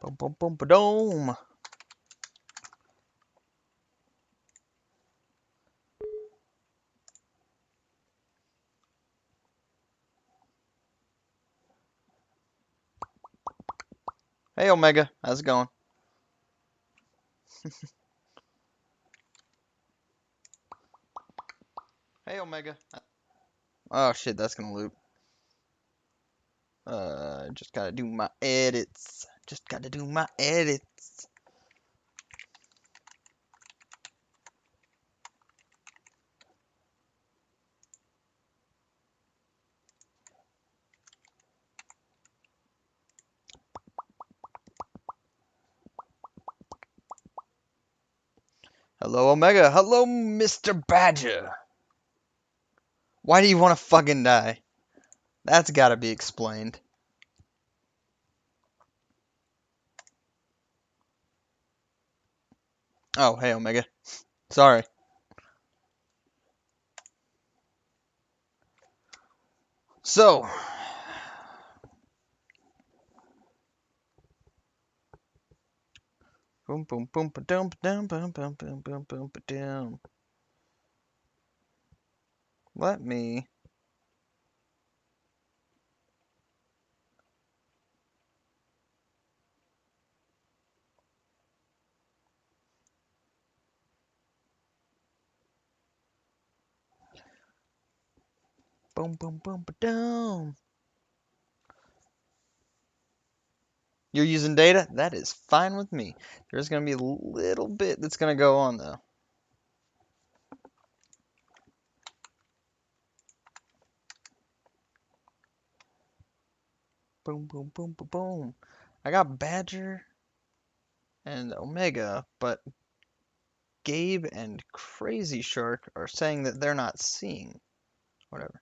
Boom, boom, boom, ba-dome. Hey, Omega. How's it going? Hey, Omega. Oh, shit, that's gonna loop. Just gotta do my edits. Just gotta do my edits. Hello, Omega. Hello, Mr. Badger. Why do you want to fucking die? That's gotta be explained. Oh, hey, Omega. Sorry. So, boom, boom, boom, ba dum, ba dum, boom, boom, boom, boom, ba dum. Let me. Boom, boom, boom, ba dum. You're using data? That is fine with me. There's gonna be a little bit that's gonna go on though. Boom, boom, boom, boom, boom. I got Badger and Omega, but Gabe and Crazy Shark are saying that they're not seeing. Whatever.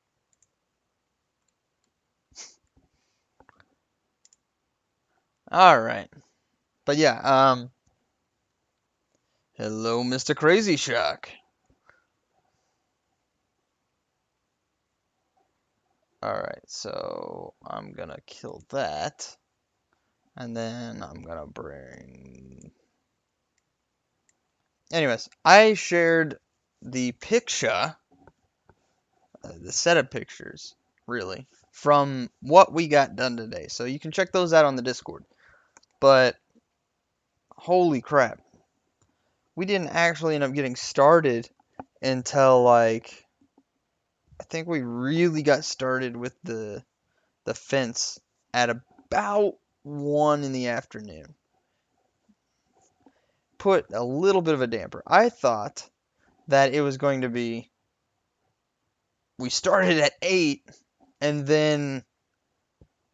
All right. But yeah, hello, Mr. Crazy Shark. All right, so I'm gonna kill that, and then I'm gonna bring. Anyways, I shared the picture, the set of pictures, really, from what we got done today. So you can check those out on the Discord. But holy crap, we didn't actually end up getting started until like I think we really got started with the fence at about 1 in the afternoon. Put a little bit of a damper. I thought that it was going to be we started at 8 and then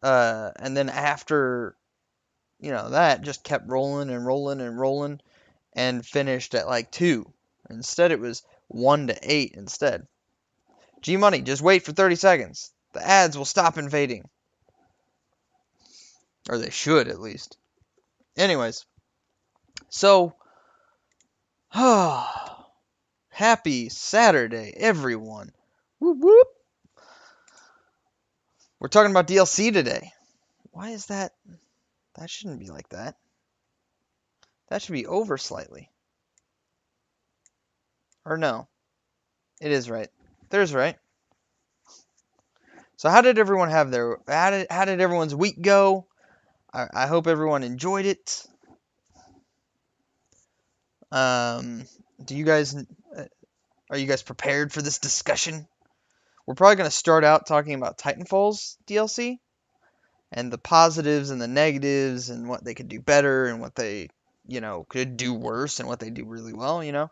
after that just kept rolling and rolling and rolling and finished at like 2. Instead it was 1 to 8 instead. G Money, just wait for 30 seconds. The ads will stop invading. Or they should, at least. Anyways, so, happy Saturday, everyone. Whoop whoop. We're talking about DLC today. Why is that? That shouldn't be like that. That should be over slightly. Or no. It is right. There's right. So how did everyone have their how did everyone's week go? I hope everyone enjoyed it. Um, do you guys are you guys prepared for this discussion? We're probably going to start out talking about Titanfall's DLC and the positives and the negatives and what they could do better and what they, could do worse and what they do really well.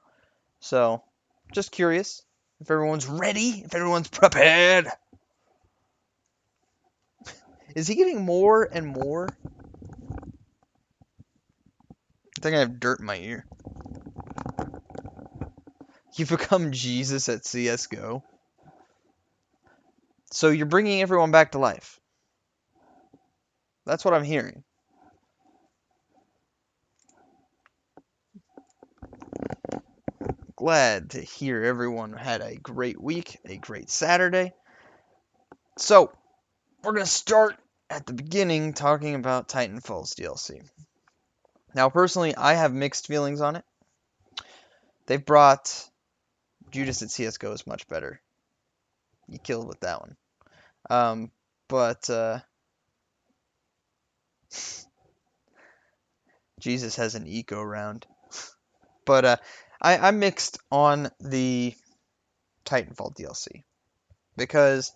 So, just curious if everyone's ready, if everyone's prepared. Is he getting more and more? I think I have dirt in my ear. You've become Jesus at CSGO. So you're bringing everyone back to life. That's what I'm hearing. Glad to hear everyone had a great week, a great Saturday. So, we're going to start at the beginning talking about Titanfall's DLC. Now, personally, I have mixed feelings on it. They've brought Judas at CS:GO is much better. You killed with that one. But Jesus has an eco round. But I'm mixed on the Titanfall DLC because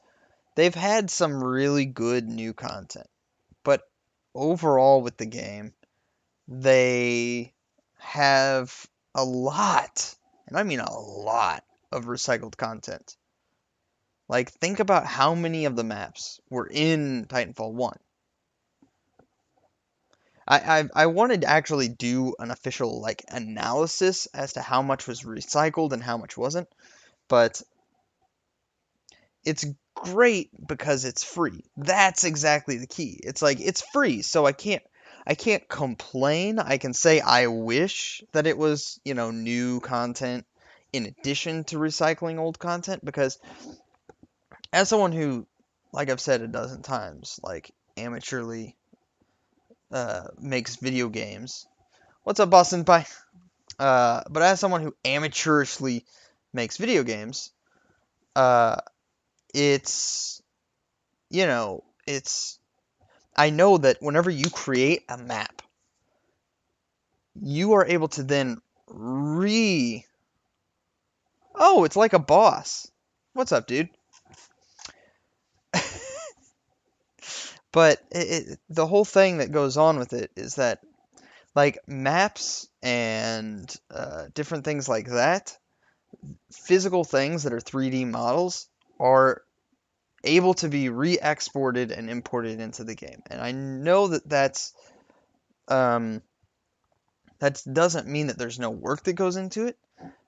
they've had some really good new content. But overall, with the game, they have a lot, and I mean a lot, of recycled content. Like, think about how many of the maps were in Titanfall 1. I wanted to actually do an official, like, analysis as to how much was recycled and how much wasn't, but it's great because it's free. That's exactly the key. It's like it's free, so I can't complain. I can say I wish that it was, new content in addition to recycling old content because as someone who, like I've said a dozen times, like amateurly makes video games. What's up, Boston Pie? But as someone who amateurishly makes video games, uh, it's it's I know that whenever you create a map, you are able to then re. Oh, it's like a boss. What's up, dude? But the whole thing that goes on with it is that, like, maps and different things like that, physical things that are 3D models, are able to be re-exported and imported into the game. And I know um, that doesn't mean that there's no work that goes into it,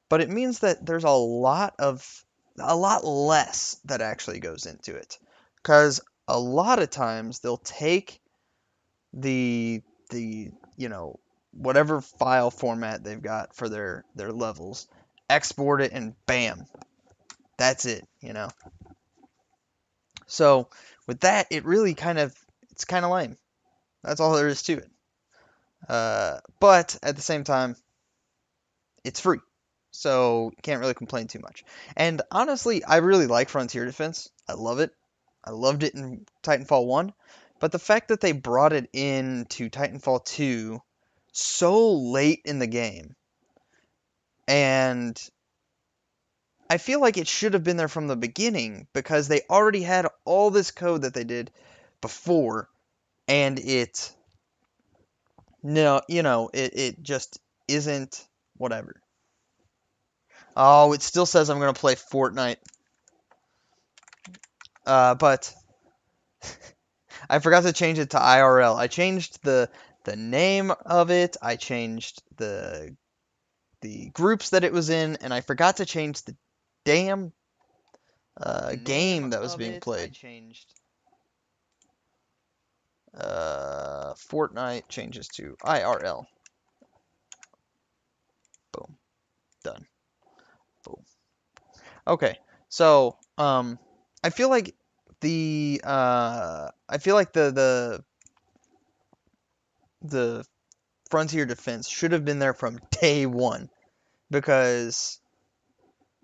but it means that there's a lot less that actually goes into it. Because a lot of times they'll take the whatever file format they've got for their levels, export it, and bam, that's it. So with that, it's kind of lame. That's all there is to it. But at the same time, it's free, so you can't really complain too much. And honestly, I really like Frontier Defense. I love it. I loved it in Titanfall 1, but the fact that they brought it into Titanfall 2 so late in the game, and I feel like it should have been there from the beginning because they already had all this code that they did before, and it no, it just isn't whatever. Oh, it still says I'm gonna play Fortnite. But I forgot to change it to IRL. I changed the name of it. I changed the groups that it was in, and I forgot to change the damn game that was being played. I changed Fortnite changes to IRL. Boom, done. Boom. Okay, so I feel like the Frontier Defense should have been there from day one because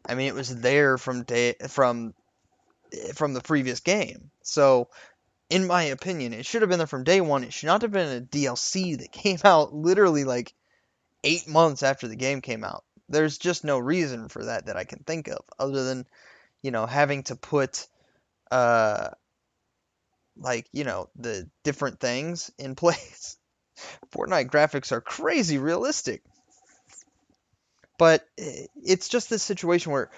I mean it was there from the previous game. So in my opinion, it should have been there from day one. It should not have been a DLC that came out literally like 8 months after the game came out. There's just no reason for that I can think of, other than having to put uh the different things in place. Fortnite graphics are crazy realistic, but it's just this situation where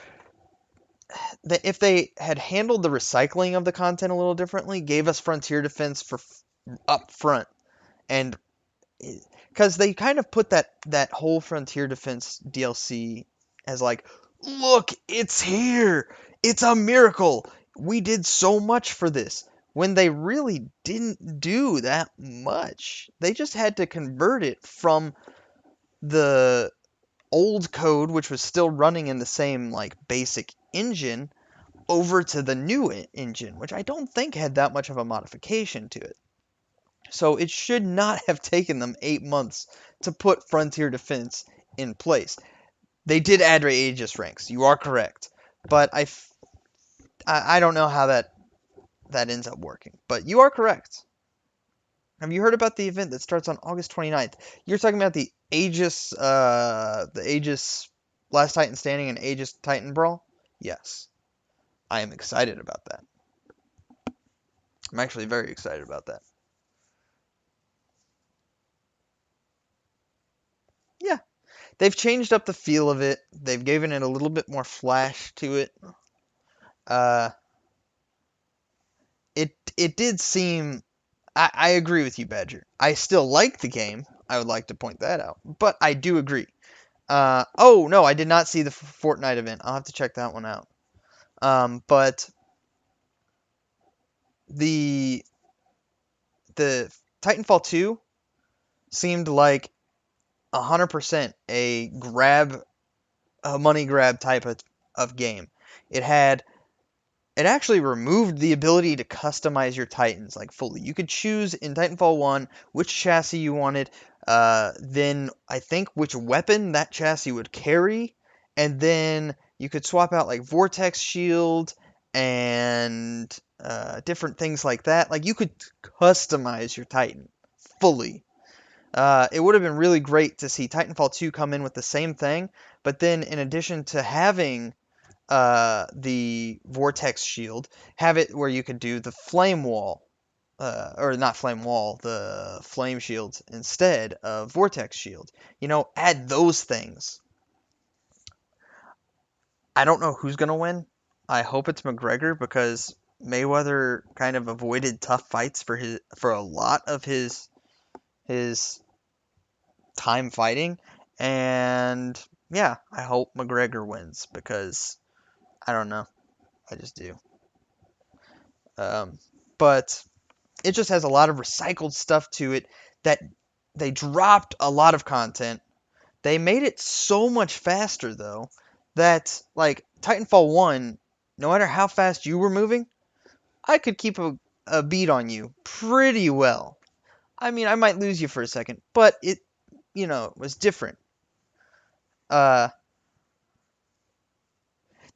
if they had handled the recycling of the content a little differently, gave us Frontier Defense for up front, and because they kind of put that whole Frontier Defense DLC as like, look, it's here, it's a miracle, we did so much for this, when they really didn't do that much. They just had to convert it from the old code, which was still running in the same like basic engine, over to the new engine, which I don't think had that much of a modification to it. So it should not have taken them 8 months to put Frontier Defense in place. They did add Aegis ranks. You are correct, but I don't know how that ends up working. But you are correct. Have you heard about the event that starts on August 29th? You're talking about the Aegis Last Titan Standing and Aegis Titan Brawl? Yes. I am excited about that. I'm actually very excited about that. Yeah. They've changed up the feel of it. They've given it a little bit more flash to it. Uh, it did seem. I agree with you, Badger. I still like the game. I would like to point that out, but I do agree. Oh no, I did not see the Fortnite event. I'll have to check that one out. But the the Titanfall 2 seemed like 100% a money grab type of game. It had it actually removed the ability to customize your Titans like fully. You could choose in Titanfall 1 which chassis you wanted, then I think which weapon that chassis would carry, and then you could swap out like Vortex Shield and different things like that. Like you could customize your Titan fully. It would have been really great to see Titanfall 2 come in with the same thing, but then in addition to having the Vortex Shield, have it where you could do the Flame Wall, or not Flame Wall, the Flame Shields instead of Vortex Shield. Add those things. I don't know who's gonna win. I hope it's McGregor because Mayweather kind of avoided tough fights for a lot of his time fighting, and yeah, I hope McGregor wins because I don't know, I just do. Um, but it just has a lot of recycled stuff to it that they dropped a lot of content. They made it so much faster though that like Titanfall 1, no matter how fast you were moving, I could keep a beat on you pretty well. I mean, I might lose you for a second, but it was different. Uh,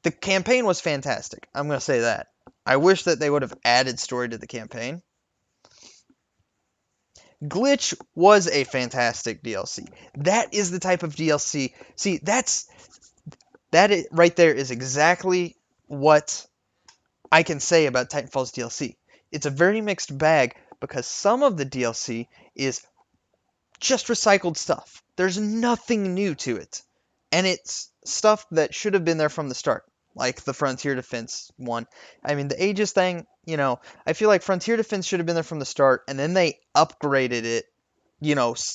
the campaign was fantastic. I'm going to say that. I wish that they would have added story to the campaign. Glitch was a fantastic DLC. That is the type of DLC. See, right there is exactly what I can say about Titanfall's DLC. It's a very mixed bag because some of the DLC is just recycled stuff. There's nothing new to it. And it's stuff that should have been there from the start, like the Frontier Defense one. I mean, the Aegis thing, I feel like Frontier Defense should have been there from the start, and then they upgraded it,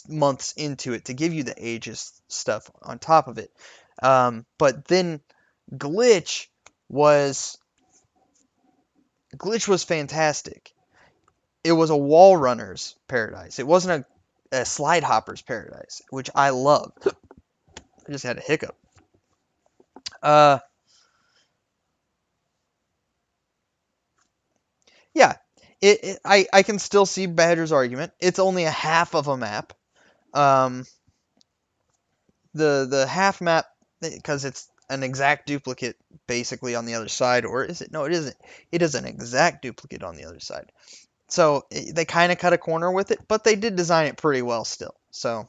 months into it to give you the Aegis stuff on top of it. But then Glitch was Glitch was fantastic. It was a wall runner's paradise. It wasn't a slide hopper's paradise, which I love. I just had a hiccup. Uh, yeah, I can still see Badger's argument. It's only a half of a map. Um, the half map, because it's an exact duplicate basically on the other side, or is it? No, it isn't. It is an exact duplicate on the other side. So they kind of cut a corner with it, but they did design it pretty well still. So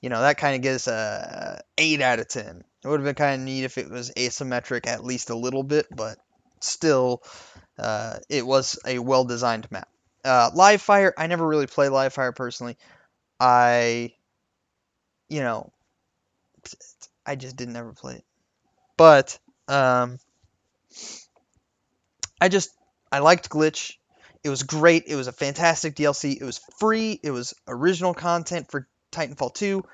that kind of gives a 8 out of 10. It would have been kind of neat if it was asymmetric at least a little bit, but still, it was a well-designed map. Live Fire, I never really play Live Fire personally. I, you know, I just didn't ever play it. But, I liked Glitch. It was great. It was a fantastic DLC. It was free. It was original content for Titanfall 2.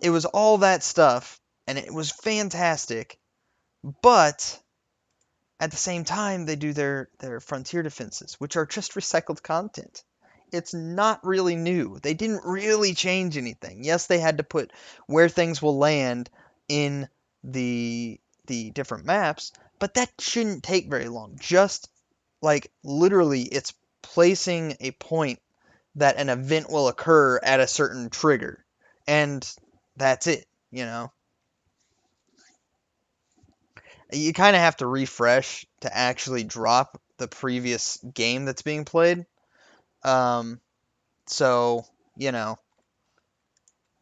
It was all that stuff, and it was fantastic. But at the same time, they do their frontier defenses, which are just recycled content. It's not really new. They didn't really change anything. Yes, they had to put where things will land in the different maps, but that shouldn't take very long. Just like literally, it's placing a point that an event will occur at a certain trigger. And that's it, you know. You kind of have to refresh to actually drop the previous game that's being played. Um, so, you know,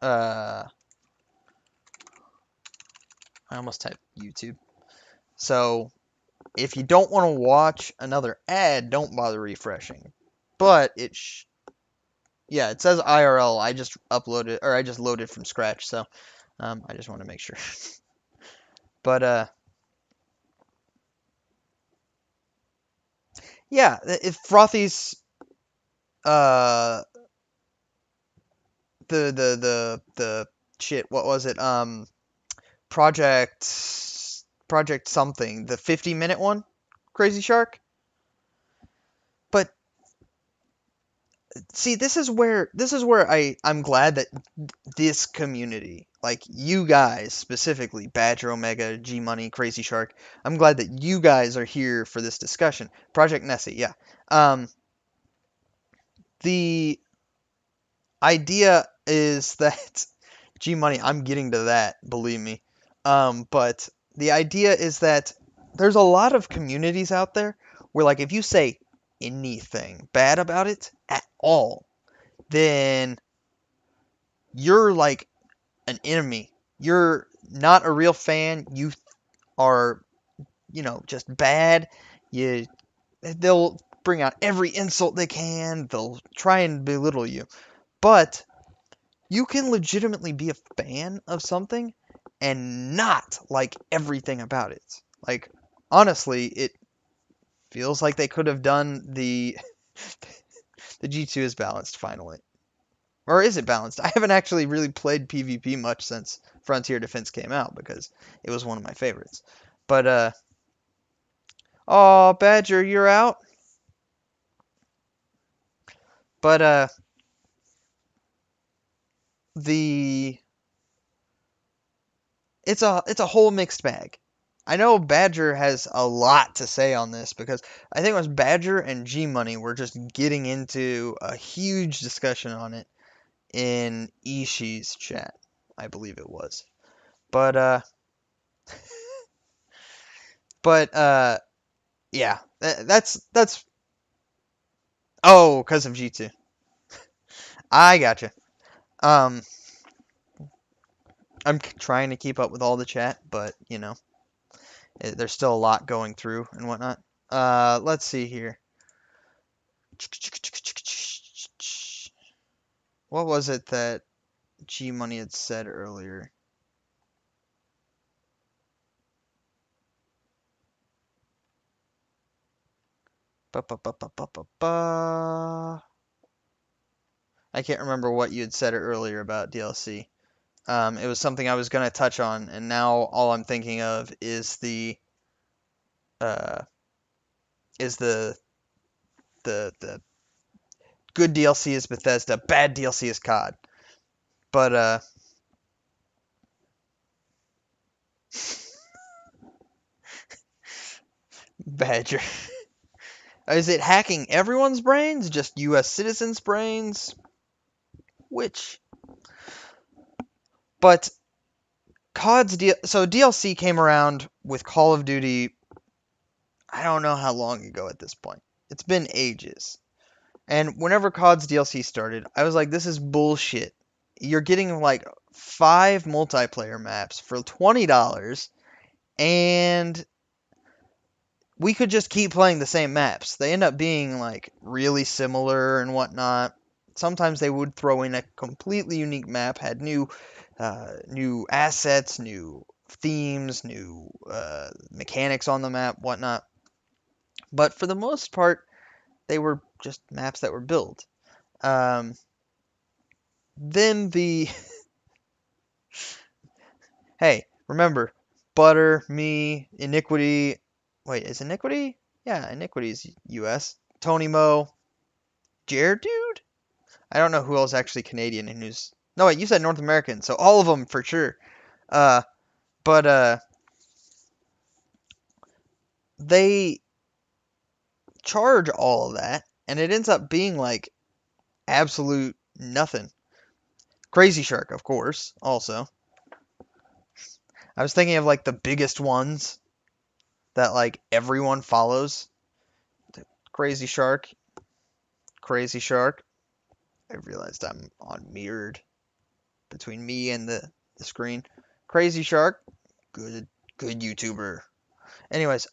I almost typed YouTube. So, if you don't want to watch another ad, don't bother refreshing. But yeah, it says IRL. I just uploaded, or I just loaded from scratch. So, I just want to make sure. But yeah, if Frothy's uh the shit, what was it? Project Project something, the 50-minute one, Crazy Shark. But see, this is where I'm glad that this community, like you guys specifically, Badger Omega, G Money, Crazy Shark, I'm glad that you guys are here for this discussion. Project Nessie, yeah. The idea is that G Money, I'm getting to that, believe me. But the idea is that there's a lot of communities out there where, like, if you say anything bad about it at all, then you're like an enemy. You're not a real fan. You are, just bad. You, they'll bring out every insult they can. They'll try and belittle you. But you can legitimately be a fan of something and not like everything about it. Like, honestly, it feels like they could have done the G2 is balanced finally. Or is it balanced? I haven't actually really played PvP much since Frontier Defense came out because it was one of my favorites. But oh, Badger, you're out. But the it's a whole mixed bag. I know Badger has a lot to say on this because I think it was Badger and G Money were just getting into a huge discussion on it in Ishii's chat. I believe it was. But yeah, that's oh, because of G2. I gotcha. Um, I'm trying to keep up with all the chat, but there's still a lot going through and whatnot. Let's see here. What was it that G Money had said earlier? Ba, ba, ba, ba, ba, ba, ba. I can't remember what you had said earlier about DLC. It was something I was going to touch on, and now all I'm thinking of is uh, the good DLC is Bethesda, bad DLC is COD. But Badger, is it hacking everyone's brains? Just U.S. citizens' brains? Which? But so DLC came around with Call of Duty. I don't know how long ago at this point. It's been ages. And whenever COD's DLC started, I was like, this is bullshit. You're getting like 5 multiplayer maps for $20, and we could just keep playing the same maps. They end up being like really similar and whatnot. Sometimes they would throw in a completely unique map, had new assets, new themes, new mechanics on the map, whatnot. But for the most part, they were just maps that were built. Um, then the hey, remember, Butter, me, Iniquity. Wait, is Iniquity? Yeah, Iniquity's US. Tony Mo, Jared, dude. I don't know who else actually Canadian and who's. No, wait, you said North American, so all of them for sure. Uh, but they charge all of that, and it ends up being like absolute nothing. Crazy Shark, of course, also. I was thinking of like the biggest ones that like everyone follows. Crazy Shark, Crazy Shark. I realized I'm on mirrored between me and the screen. Crazy Shark, good YouTuber. Anyways,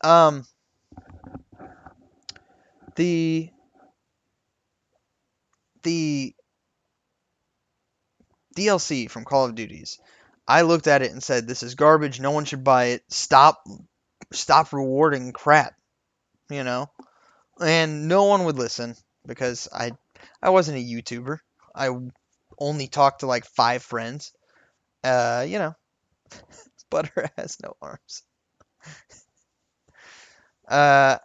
the the DLC from Call of Duties. I looked at it and said, "This is garbage. No one should buy it. Stop rewarding crap." You know, and no one would listen because I wasn't a YouTuber. I only talked to like 5 friends. You know, butter has no arms. Uh,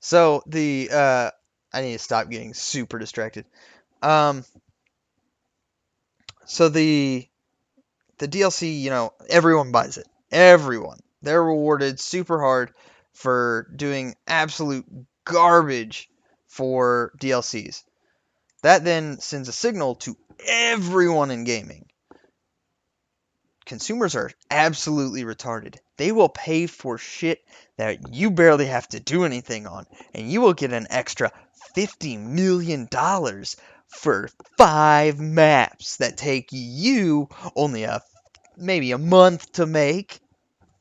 so the I need to stop getting super distracted. Um, so the DLC, everyone buys it. Everyone. They're rewarded super hard for doing absolute garbage for DLCs. That then sends a signal to everyone in gaming. Consumers are absolutely retarded. They will pay for shit that you barely have to do anything on, and you will get an extra $50 million for 5 maps that take you only maybe a month to make.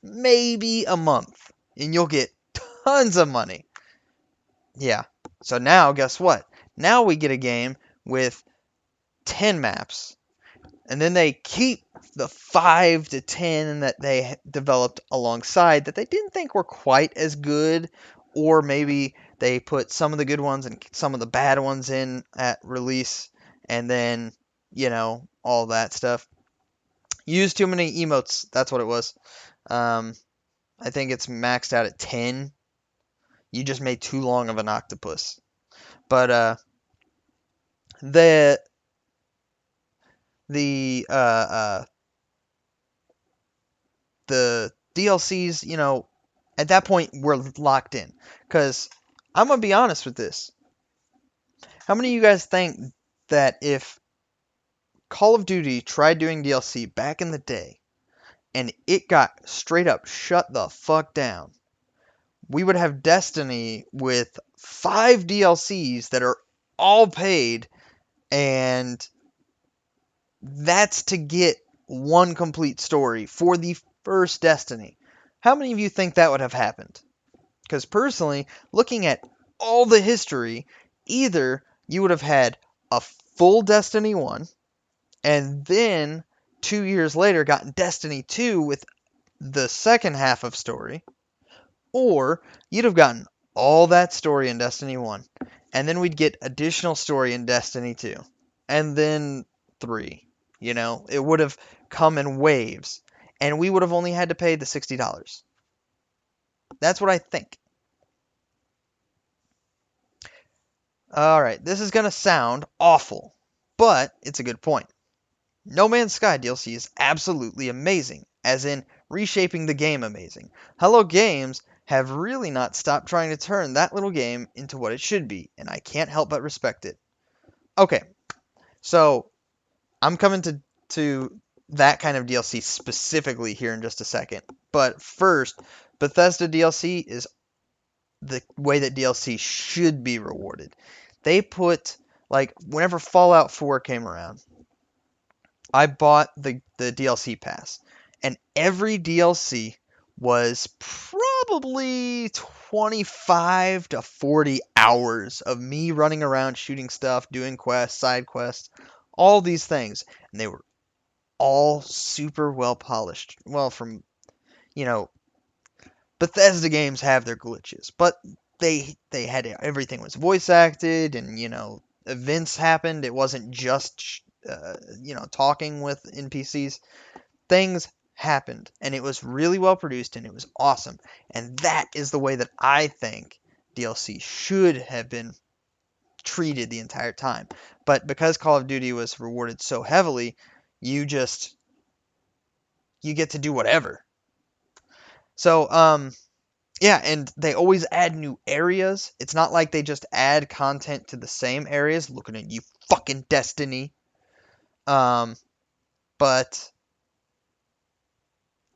Maybe a month. And you'll get tons of money. Yeah. So now, guess what? Now we get a game with 10 maps. And then they keep the 5 to 10 that they developed alongside that they didn't think were quite as good. Or maybe they put some of the good ones and some of the bad ones in at release. And then, all that stuff. Use too many emotes. That's what it was. Um, I think it's maxed out at 10. You just made too long of an octopus. But the the uh, uh, the DLCs, at that point we're locked in. Cause I'm gonna be honest with this. How many of you guys think that if Call of Duty tried doing DLC back in the day and it got straight up shut the fuck down, we would have Destiny with 5 DLCs that are all paid, and that's to get one complete story for the first Destiny. How many of you think that would have happened? Because personally, looking at all the history, either you would have had a full Destiny 1, and then 2 years later gotten Destiny 2 with the second half of story, or you'd have gotten all that story in Destiny 1, and then we'd get additional story in Destiny 2, and then 3. It would have come in waves, and we would have only had to pay the $60. That's what I think. Alright, this is going to sound awful, but it's a good point. No Man's Sky DLC is absolutely amazing, as in reshaping the game amazing. Hello Games have really not stopped trying to turn that little game into what it should be, and I can't help but respect it. Okay, so I'm coming to that kind of DLC specifically here in just a second. But first, Bethesda DLC is the way that DLC should be rewarded. They put, like, whenever Fallout 4 came around, I bought the DLC pass, and every DLC was probably 25 to 40 hours of me running around shooting stuff, doing quests, side quests, all these things. And they were all super well polished. Well, you know, Bethesda games have their glitches, but they had everything was voice acted, and events happened. It wasn't just talking with NPCs. Things happened, and it was really well produced, and it was awesome. And that is the way that I think DLC should have been treated the entire time. But because Call of Duty was rewarded so heavily, you get to do whatever. So, yeah, and they always add new areas. It's not like they just add content to the same areas. Looking at you, fucking Destiny. Um, but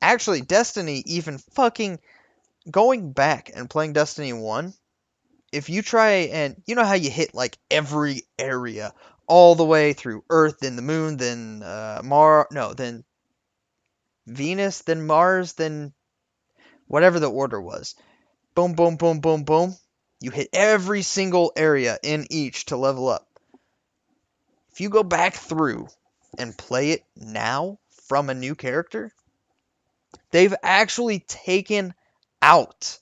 actually, Destiny, even fucking going back and playing Destiny 1, if you try and you know how you hit like every area all the way through Earth, then the Moon, then then Venus, then Mars, then whatever the order was. Boom, boom, boom, boom, boom. You hit every single area in each to level up. If you go back through and play it now from a new character, they've actually taken out,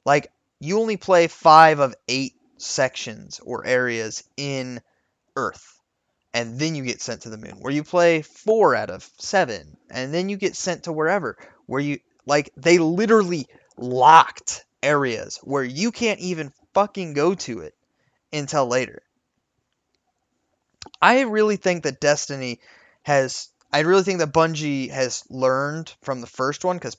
like, you only play 5 of 8 sections or areas in Earth, and then you get sent to the moon, where you play 4 out of 7, and then you get sent to wherever, where you, like, they literally locked areas where you can't even fucking go to it until later. I really think that Bungie has learned from the first one, because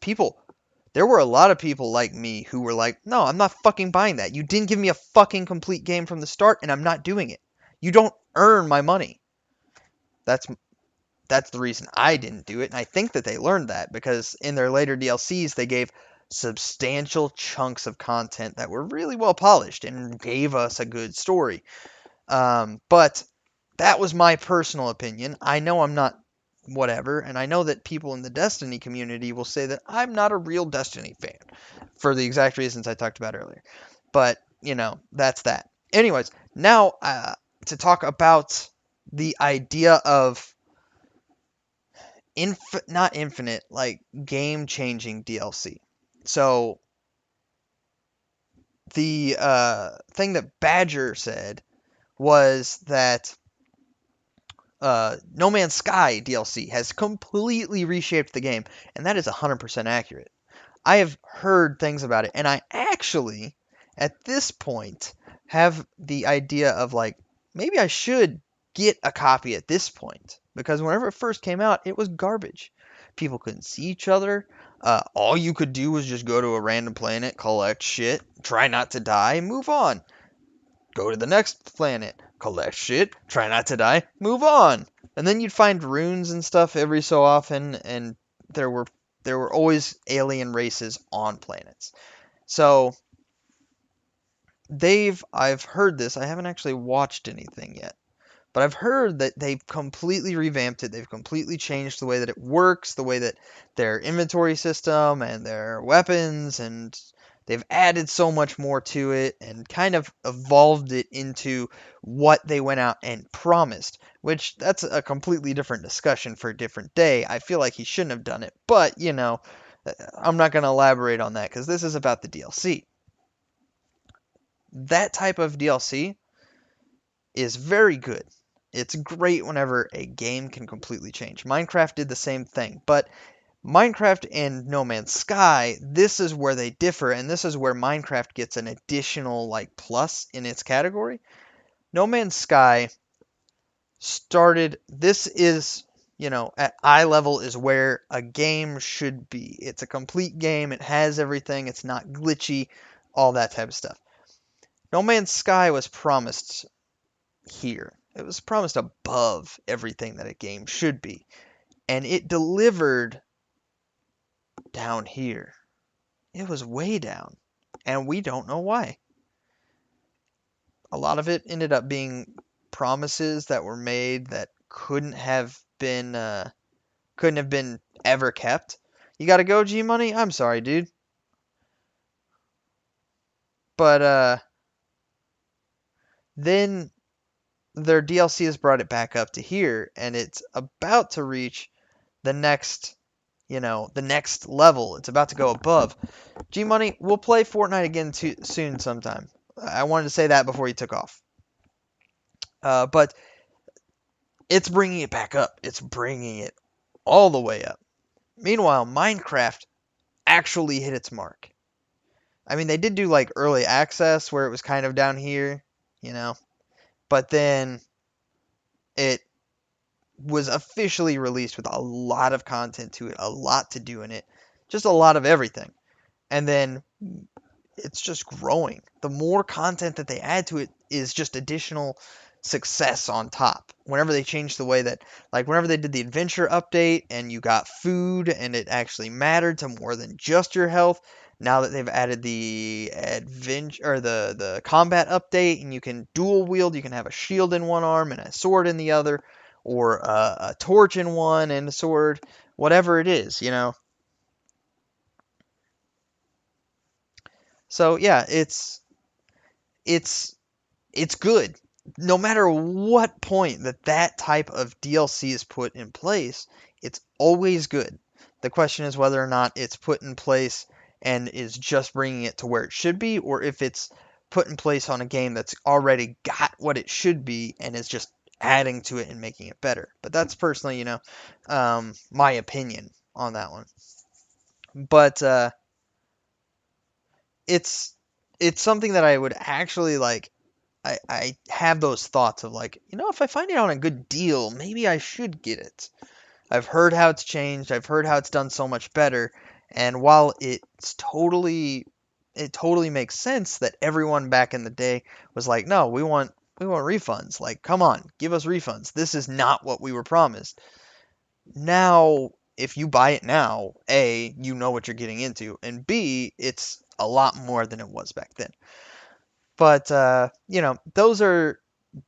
there were a lot of people like me who were like, no, I'm not fucking buying that. You didn't give me a fucking complete game from the start, and I'm not doing it. You don't earn my money. That's that's the reason I didn't do it, and I think that they learned that because in their later DLCs they gave substantial chunks of content that were really well polished and gave us a good story. But that was my personal opinion. I know I'm not whatever, and I know that people in the Destiny community will say that I'm not a real Destiny fan for the exact reasons I talked about earlier. But, that's that. Anyways, now to talk about the idea of not infinite, like game-changing DLC. So the thing that Badger said was that No Man's Sky DLC has completely reshaped the game, and that is 100% accurate. I have heard things about it, and I actually, at this point, have the idea of like, maybe I should get a copy at this point, because whenever it first came out, it was garbage. People couldn't see each other. All you could do was just go to a random planet, collect shit, try not to die, move on. Go to the next planet, collect shit, try not to die, move on. And then you'd find runes and stuff every so often, and there were there were always alien races on planets. So I've heard this. I haven't actually watched anything yet, but I've heard that they've completely revamped it. They've completely changed the way that it works, the way that their inventory system and their weapons, and they've added so much more to it and kind of evolved it into what they went out and promised, which that's a completely different discussion for a different day. I feel like he shouldn't have done it, but I'm not going to elaborate on that because this is about the DLC. That type of DLC is very good. It's great whenever a game can completely change. Minecraft did the same thing, but Minecraft and No Man's Sky, this is where they differ, and this is where Minecraft gets an additional like plus in its category. No Man's Sky started, this is, at eye level is where a game should be. It's a complete game, it has everything, it's not glitchy, all that type of stuff. No Man's Sky was promised here. It was promised above everything that a game should be. And it delivered down here. It was way down. And we don't know why. A lot of it ended up being promises that were made that couldn't have been ever kept. You gotta go, G Money? I'm sorry, dude. But then their DLC has brought it back up to here, and it's about to reach the next, the next level. It's about to go above. G Money, we'll play Fortnite again soon sometime. I wanted to say that before you took off. But it's bringing it back up. It's bringing it all the way up. Meanwhile, Minecraft actually hit its mark. I mean, they did do like early access where it was kind of down here, but then it was officially released with a lot of content to it, a lot to do in it. just a lot of everything. And then it's just growing. The more content that they add to it is just additional success on top. Whenever they change the way that, like, whenever they did the adventure update and you got food and it actually mattered to more than just your health. Now that they've added the adventure or the combat update and you can dual wield, you can have a shield in one arm and a sword in the other, or a torch in one and a sword, whatever it is, you know. So yeah, it's it's good. No matter what point that that type of DLC is put in place, it's always good. The question is whether or not it's put in place and is just bringing it to where it should be, or if it's put in place on a game that's already got what it should be and is just adding to it and making it better. But that's personally, my opinion on that one. But it's it's something that I would actually like. I have those thoughts of like, if I find it on a good deal, maybe I should get it. I've heard how it's changed. I've heard how it's done so much better. And while it totally makes sense that everyone back in the day was like, no, we want refunds. Like, come on, give us refunds. This is not what we were promised. Now, if you buy it now, A, you know what you're getting into, and B, it's a lot more than it was back then. But those are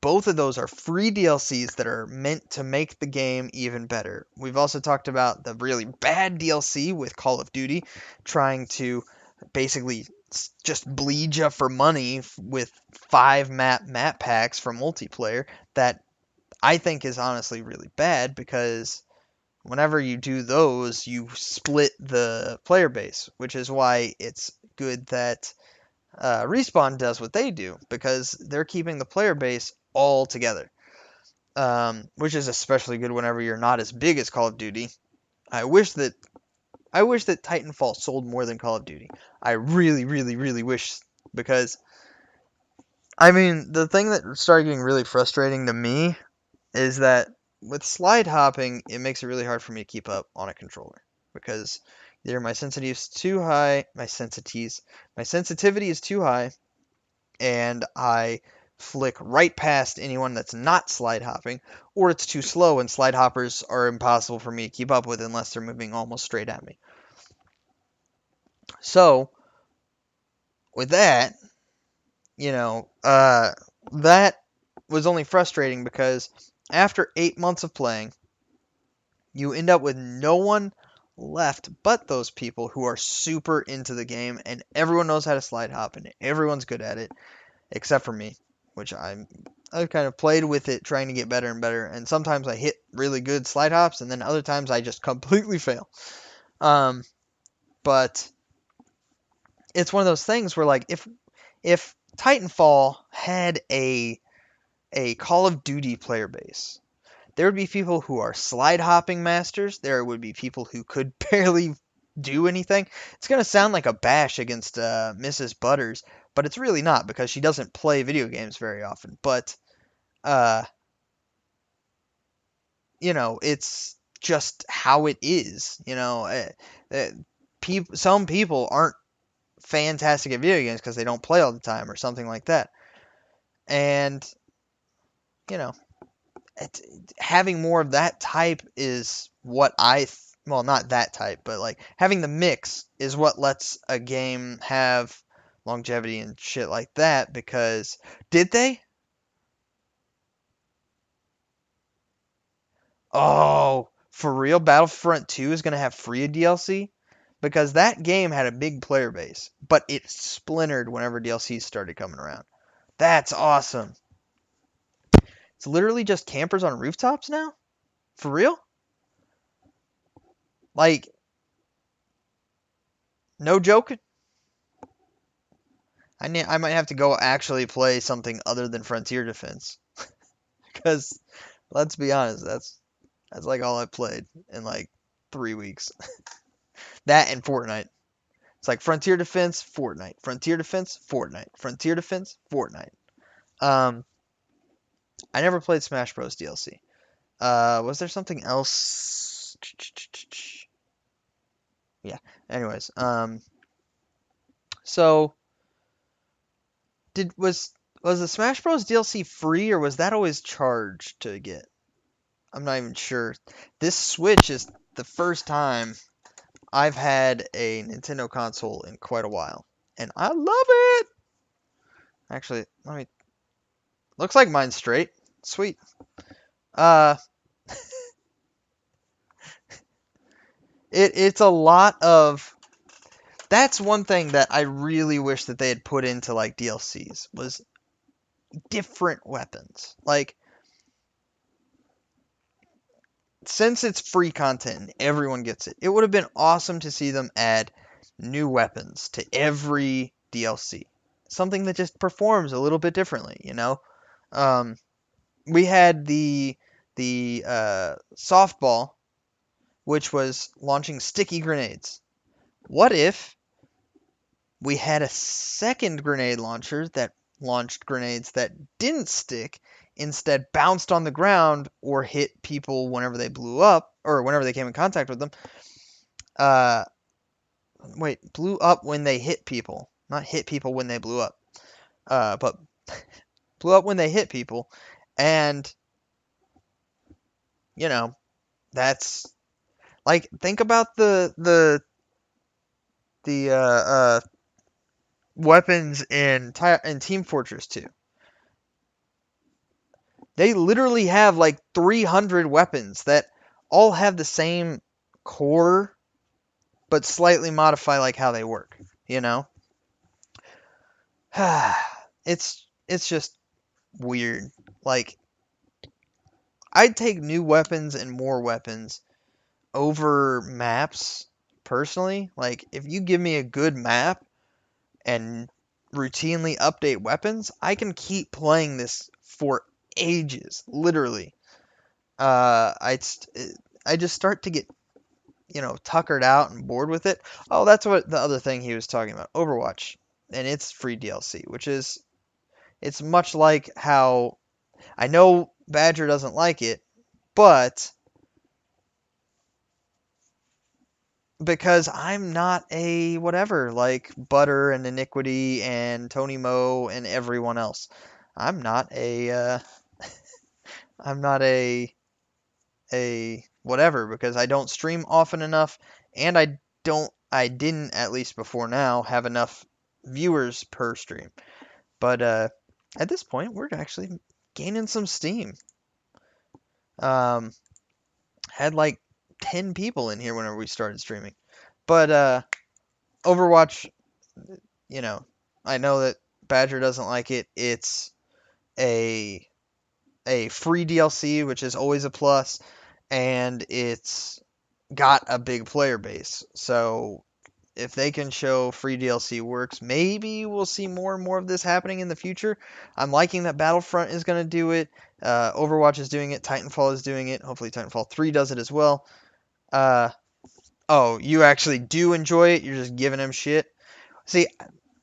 both of those are free DLCs that are meant to make the game even better. We've also talked about the really bad DLC with Call of Duty, trying to basically just bleed you for money with 5 map packs for multiplayer that I think is honestly really bad because whenever you do those, you split the player base, which is why it's good that Respawn does what they do because they're keeping the player base all together, which is especially good whenever you're not as big as Call of Duty. I wish that Titanfall sold more than Call of Duty. I really, really, really wish because I mean the thing that started getting really frustrating to me is that with slide hopping, it makes it really hard for me to keep up on a controller because either my sensitivity is too high, my sensitivity is too high, and I flick right past anyone that's not slide hopping, or it's too slow and slide hoppers are impossible for me to keep up with unless they're moving almost straight at me. So, with that, that was only frustrating because after 8 months of playing, you end up with no one left but those people who are super into the game and everyone knows how to slide hop and everyone's good at it except for me, which I've kind of played with it trying to get better and better, and sometimes I hit really good slide hops, and then other times I just completely fail. Um, but it's one of those things where like if Titanfall had a Call of Duty player base, there would be people who are slide hopping masters. There would be people who could barely do anything. It's gonna sound like a bash against Mrs. Butters, but it's really not because she doesn't play video games very often. But uh, it's just how it is. Some people aren't fantastic at video games because they don't play all the time or something like that. And you know, it, having more of that type is what well, not that type, but like having the mix is what lets a game have longevity and shit like that. Because did they? Oh, for real? Battlefront 2 is going to have free DLC? Because that game had a big player base, but it splintered whenever DLCs started coming around. That's awesome. It's literally just campers on rooftops now? For real? Like, no joke? I might have to go actually play something other than Frontier Defense. Because, let's be honest, that's like all I played in like 3 weeks. That and Fortnite. It's like Frontier Defense, Fortnite, Frontier Defense, Fortnite, Frontier Defense, Fortnite. Um, I never played Smash Bros. DLC. Was there something else? Yeah. Anyways, so was the Smash Bros. DLC free or was that always charged to get? I'm not even sure. This Switch is the first time I've had a Nintendo console in quite a while, and I love it. Actually, let me. Looks like mine's straight. Sweet. Uh, it's a lot of. That's one thing that I really wish that they had put into like DLCs was different weapons. Like since it's free content and everyone gets it, it would have been awesome to see them add new weapons to every DLC. Something that just performs a little bit differently, you know? Um, we had the softball, which was launching sticky grenades. What if we had a second grenade launcher that launched grenades that didn't stick, instead bounced on the ground or hit people whenever they blew up or whenever they came in contact with them? Uh, Wait, blew up when they hit people, not hit people when they blew up. But blew up when they hit people, and you know that's like think about the weapons in Team Fortress 2. They literally have like 300 weapons that all have the same core, but slightly modify like how they work. You know, it's just weird. Like I'd take new weapons and more weapons over maps personally. Like if you give me a good map and routinely update weapons, I can keep playing this for ages, literally. I just start to get, tuckered out and bored with it. Oh, that's what the other thing he was talking about, Overwatch, and its free DLC, which is it's much like how I know Badger doesn't like it, but because I'm not a whatever like Butter and Iniquity and Tony Mo and everyone else. I'm not a I'm not a whatever because I don't stream often enough and I didn't at least before now have enough viewers per stream. But at this point we're actually gaining some steam. Um had like 10 people in here whenever we started streaming. But Overwatch, you know, I know that Badger doesn't like it. It's a free DLC, which is always a plus, and it's got a big player base. So if they can show free DLC works, maybe we'll see more and more of this happening in the future. I'm liking that Battlefront is going to do it. Overwatch is doing it. Titanfall is doing it. Hopefully Titanfall 3 does it as well. Uh, oh, you actually do enjoy it? You're just giving him shit? See,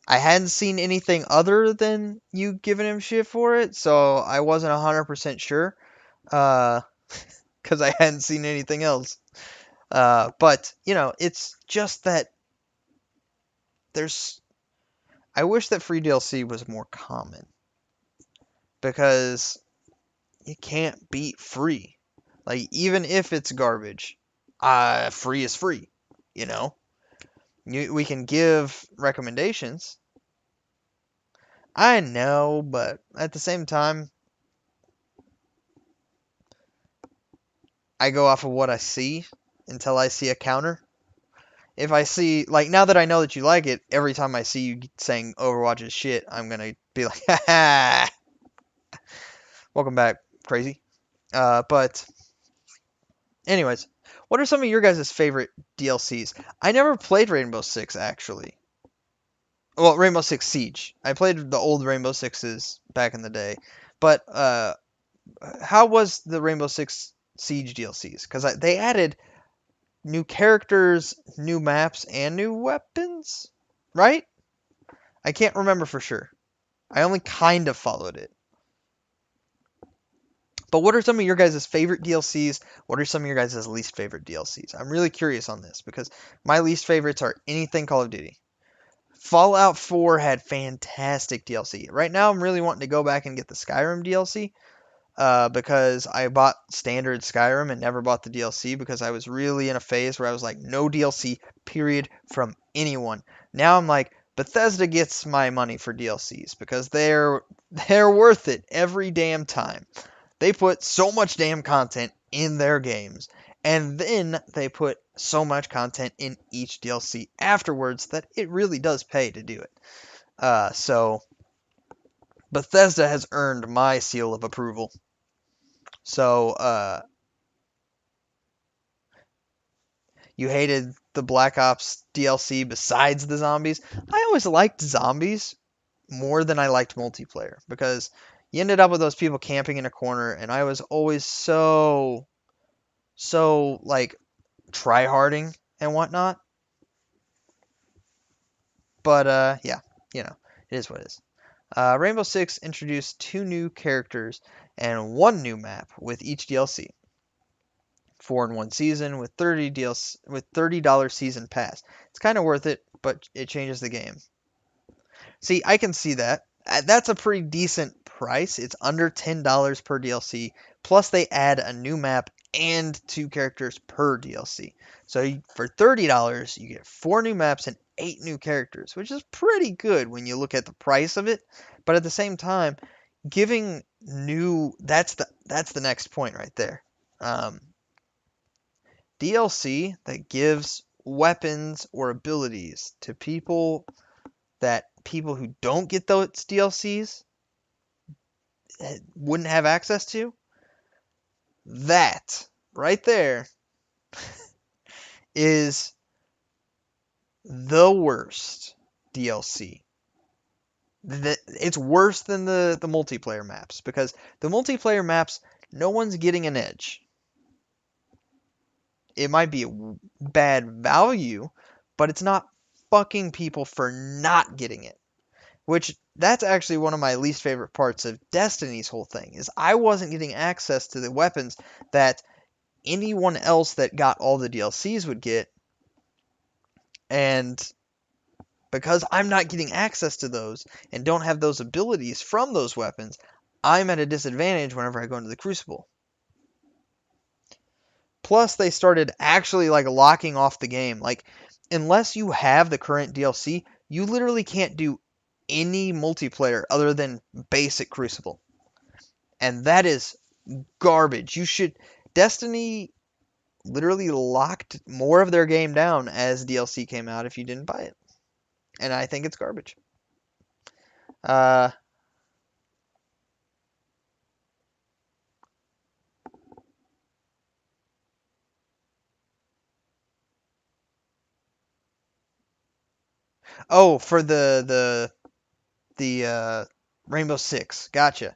I hadn't seen anything other than you giving him shit for it, so I wasn't 100% sure. Because I hadn't seen anything else. But, it's just that there's. I wish that free DLC was more common. Because you can't beat free. Like, even if it's garbage, free is free, you know? We can give recommendations. I know, but at the same time, I go off of what I see until I see a counter. If I see, like, now that I know that you like it, every time I see you saying Overwatch is shit, I'm gonna be like, ha, welcome back, crazy. But, anyways, what are some of your guys' favorite DLCs? I never played Rainbow Six, actually. Well, Rainbow Six Siege. I played the old Rainbow Sixes back in the day. But, how was the Rainbow Six Siege DLCs? Because they added new characters, new maps, and new weapons, right? I can't remember for sure. I only kind of followed it. But what are some of your guys' favorite DLCs? What are some of your guys' least favorite DLCs? I'm really curious on this because my least favorites are anything Call of Duty. Fallout 4 had fantastic DLC. Right now, I'm really wanting to go back and get the Skyrim DLC because I bought standard Skyrim and never bought the DLC because I was really in a phase where I was like, no DLC, period, from anyone. Now I'm like, Bethesda gets my money for DLCs because they're worth it every damn time. They put so much damn content in their games, and then they put so much content in each DLC afterwards that it really does pay to do it. So Bethesda has earned my seal of approval. So you hated the Black Ops DLC besides the zombies. I always liked zombies more than I liked multiplayer because you ended up with those people camping in a corner, and I was always so like try-harding and whatnot. But yeah, you know, it is what it is. Rainbow Six introduced 2 new characters and 1 new map with each DLC. 4 in 1 season with $30 season pass. It's kind of worth it, but it changes the game. See, I can see that. That's a pretty decent price. It's under $10 per DLC. Plus, they add a new map and 2 characters per DLC. So for $30, you get 4 new maps and 8 new characters, which is pretty good when you look at the price of it. But at the same time, giving new that's the next point right there. DLC that gives weapons or abilities to people that people who don't get those DLCs wouldn't have access to. That right there is the worst DLC. It's worse than the multiplayer maps because the multiplayer maps, no one's getting an edge. It might be a bad value, but it's not fucking people for not getting it. Which that's actually one of my least favorite parts of Destiny's whole thing is I wasn't getting access to the weapons that anyone else that got all the DLCs would get, and because I'm not getting access to those and don't have those abilities from those weapons, I'm at a disadvantage whenever I go into the Crucible. Plus, they started actually like locking off the game. Like, unless you have the current DLC, you literally can't do any multiplayer other than basic Crucible. And that is garbage. Destiny literally locked more of their game down as DLC came out if you didn't buy it. And I think it's garbage. Uh, oh, for the Rainbow Six. Gotcha.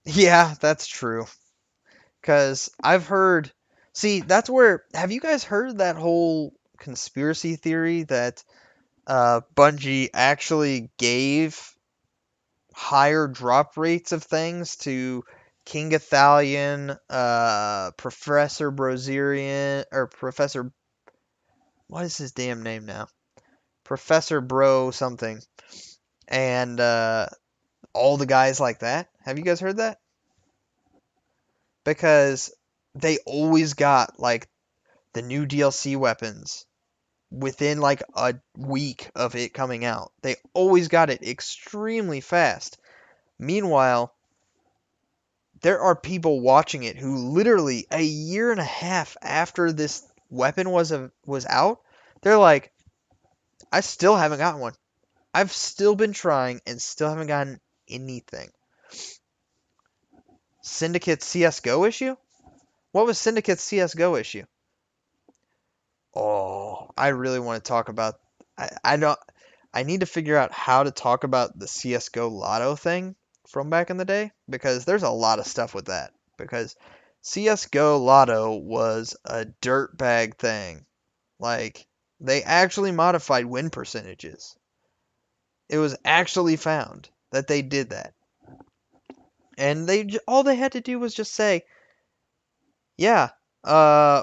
Yeah, that's true. Because I've heard. See, that's where. Have you guys heard that whole conspiracy theory that Bungie actually gave higher drop rates of things to King Athalion, Professor Brozerian, or Professor. What is his damn name now? Professor Bro something. And all the guys like that. Have you guys heard that? Because they always got like the new DLC weapons within like a week of it coming out. They always got it extremely fast. Meanwhile, there are people watching it who literally a year and a half after this weapon was out, they're like, I still haven't gotten one. I've still been trying and still haven't gotten anything. Syndicate CS:GO issue? What was Syndicate's CS:GO issue? Oh, I really want to talk about. I don't. I need to figure out how to talk about the CS:GO Lotto thing from back in the day because there's a lot of stuff with that. Because CS:GO Lotto was a dirtbag thing. Like they actually modified win percentages. It was actually found that they did that. And all they had to do was just say, yeah,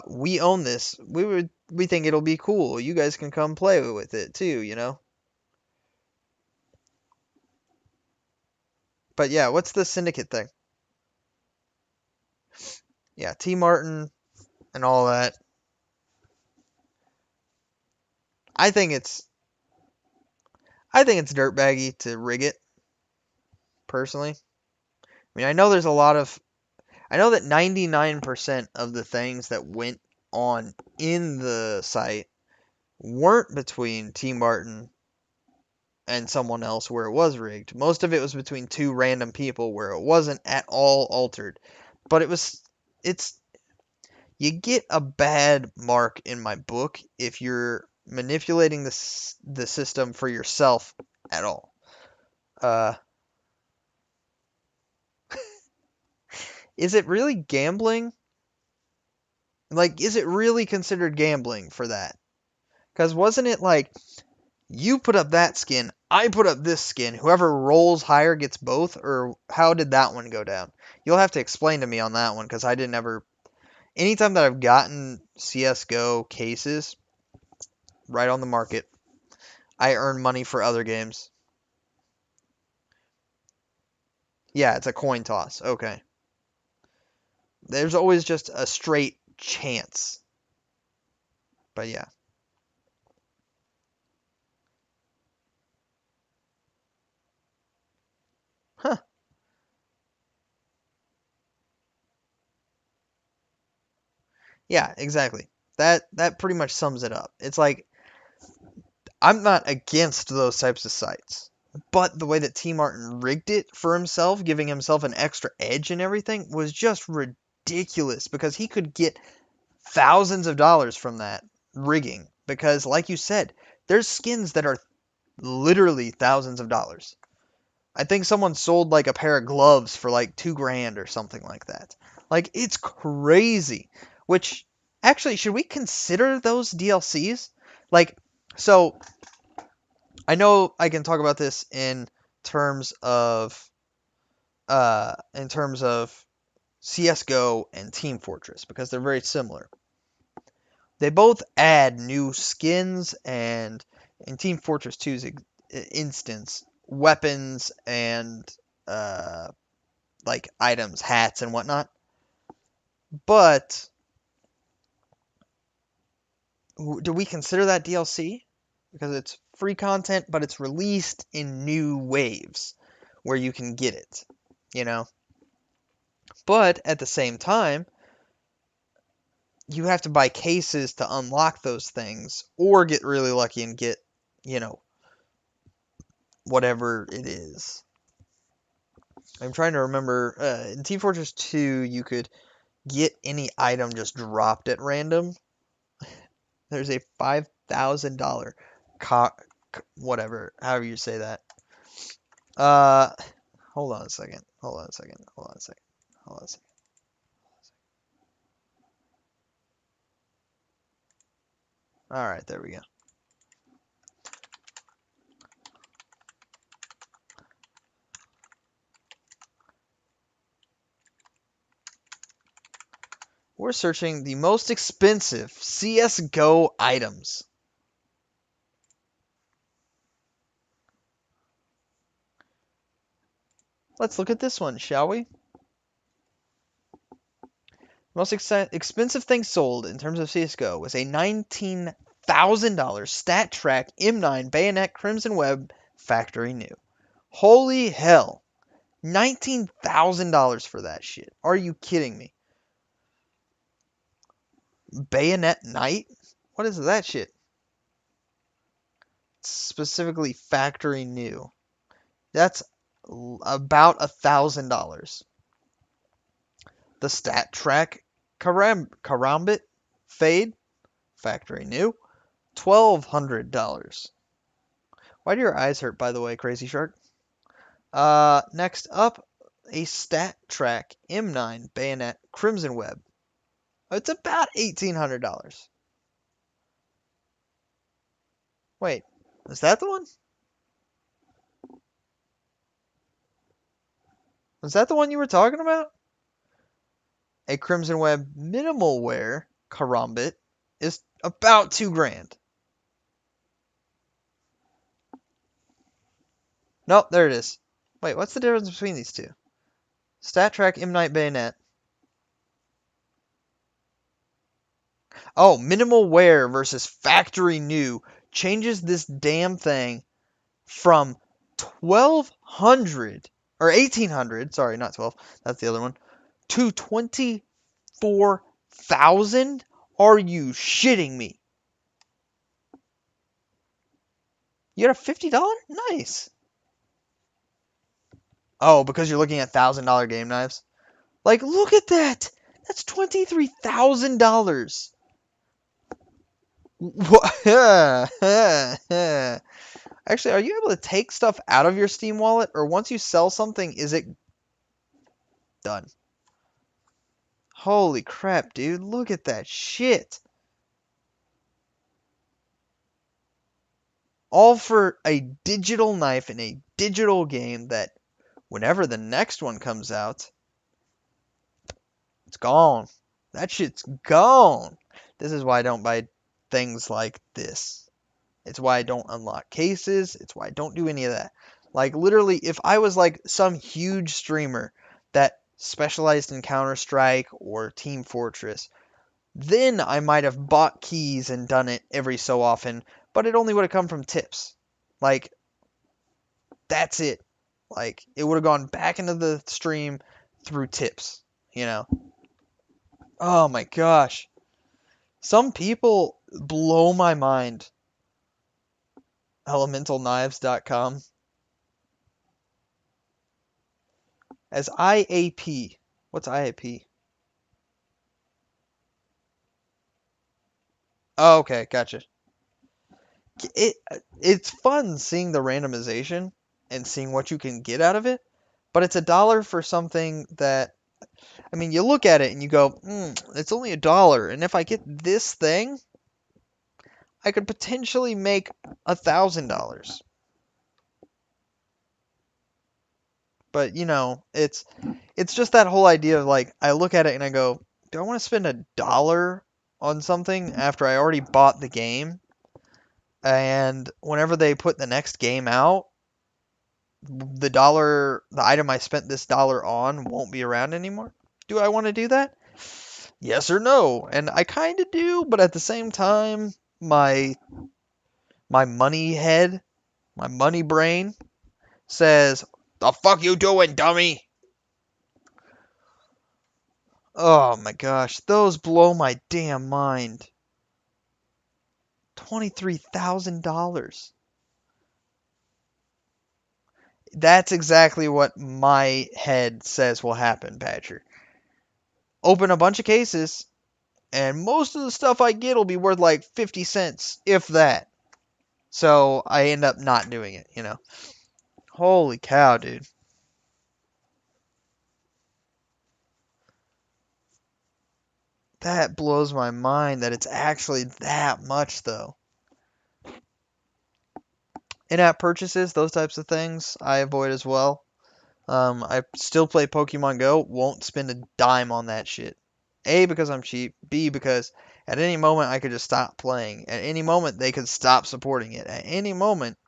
we own this. We think it'll be cool. You guys can come play with it too, you know? But yeah, what's the syndicate thing? Yeah, T. Martin and all that. I think it's I think it's dirtbaggy to rig it, personally. I mean, I know that 99% of the things that went on in the site weren't between T. Martin and someone else where it was rigged. Most of it was between two random people where it wasn't at all altered. But it's you get a bad mark in my book if you're manipulating the system for yourself at all. Uh, is it really gambling? Like, is it really considered gambling for that? Because wasn't it like you put up that skin, I put up this skin, whoever rolls higher gets both? Or how did that one go down? You'll have to explain to me on that one because I didn't ever. Anytime that I've gotten CSGO cases right on the market, I earn money for other games. Yeah, it's a coin toss. Okay. There's always just a straight chance. But yeah. Huh. Yeah, exactly. That pretty much sums it up. It's like I'm not against those types of sites. But the way that T. Martin rigged it for himself, giving himself an extra edge and everything, was just ridiculous because he could get thousands of dollars from that rigging. Because, like you said, there's skins that are literally thousands of dollars. I think someone sold like a pair of gloves for like 2 grand or something like that. Like, it's crazy. Which, actually, should we consider those DLCs? Like, so I know I can talk about this terms of in terms of CS:GO and Team Fortress because they're very similar. They both add new skins and in Team Fortress 2's instance, weapons and uh, like items, hats and whatnot. But do we consider that DLC? Because it's free content, but it's released in new waves where you can get it, you know? But at the same time, you have to buy cases to unlock those things or get really lucky and get, you know, whatever it is. I'm trying to remember. In Team Fortress 2, you could get any item just dropped at random. There's a $5,000 co- whatever, however you say that. Uh, hold on a second. Hold on a second. Hold on a second. Hold on a second. All right, there we go. We're searching the most expensive CS:GO items. Let's look at this one, shall we? Most expensive thing sold in terms of CSGO was a $19,000 StatTrak M9 Bayonet Crimson Web factory new. Holy hell. $19,000 for that shit. Are you kidding me? Bayonet Knight? What is that shit? Specifically factory new. That's about $1,000. The StatTrak Karambit Fade factory new. $1,200. Why do your eyes hurt, by the way, Crazy Shark? Next up, a StatTrak M9 Bayonet Crimson Web. It's about $1,800. Wait, is that the one? Was that the one you were talking about? A Crimson Web minimal wear karambit is about 2 grand. Nope, there it is. Wait, what's the difference between these two? StatTrak M Night Bayonet. Oh, minimal wear versus factory new changes this damn thing from 1200 or 1800, sorry, not 12, that's the other one, to 24,000? Are you shitting me? You got a $50? Nice. Oh, because you're looking at $1,000 game knives? Like, look at that. That's $23,000. Actually, are you able to take stuff out of your Steam wallet, or once you sell something, is it done? Holy crap, dude. Look at that shit. All for a digital knife in a digital game that whenever the next one comes out, it's gone. That shit's gone. This is why I don't buy things like this. It's why I don't unlock cases. It's why I don't do any of that. Like, literally, if I was like some huge streamer that specialized in Counter-Strike or Team Fortress, then I might have bought keys and done it every so often, but it only would have come from tips. Like, that's it. Like, it would have gone back into the stream through tips, you know? Oh my gosh. Some people blow my mind. Elementalknives.com. As IAP. What's IAP? Oh, okay, gotcha. It it's fun seeing the randomization and seeing what you can get out of it, but it's $1 for something that, I mean, you look at it and you go, it's only $1, and if I get this thing, I could potentially make $1,000. But you know, it's just that whole idea of like, I look at it and I go, do I want to spend $1 on something after I already bought the game? And whenever they put the next game out, the item I spent this dollar on won't be around anymore. Do I want to do that? Yes or no? And I kind of do, but at the same time, my money head, my money brain says, "The fuck you doing, dummy?" Oh my gosh, those blow my damn mind. $23,000. That's exactly what my head says will happen, Badger. Open a bunch of cases, and most of the stuff I get will be worth like 50 cents, if that. So I end up not doing it, you know. Holy cow, dude. That blows my mind that it's actually that much, though. In-app purchases, those types of things, I avoid as well. I still play Pokemon Go, won't spend a dime on that shit. A, because I'm cheap. B, because at any moment I could just stop playing. At any moment they could stop supporting it. At any moment,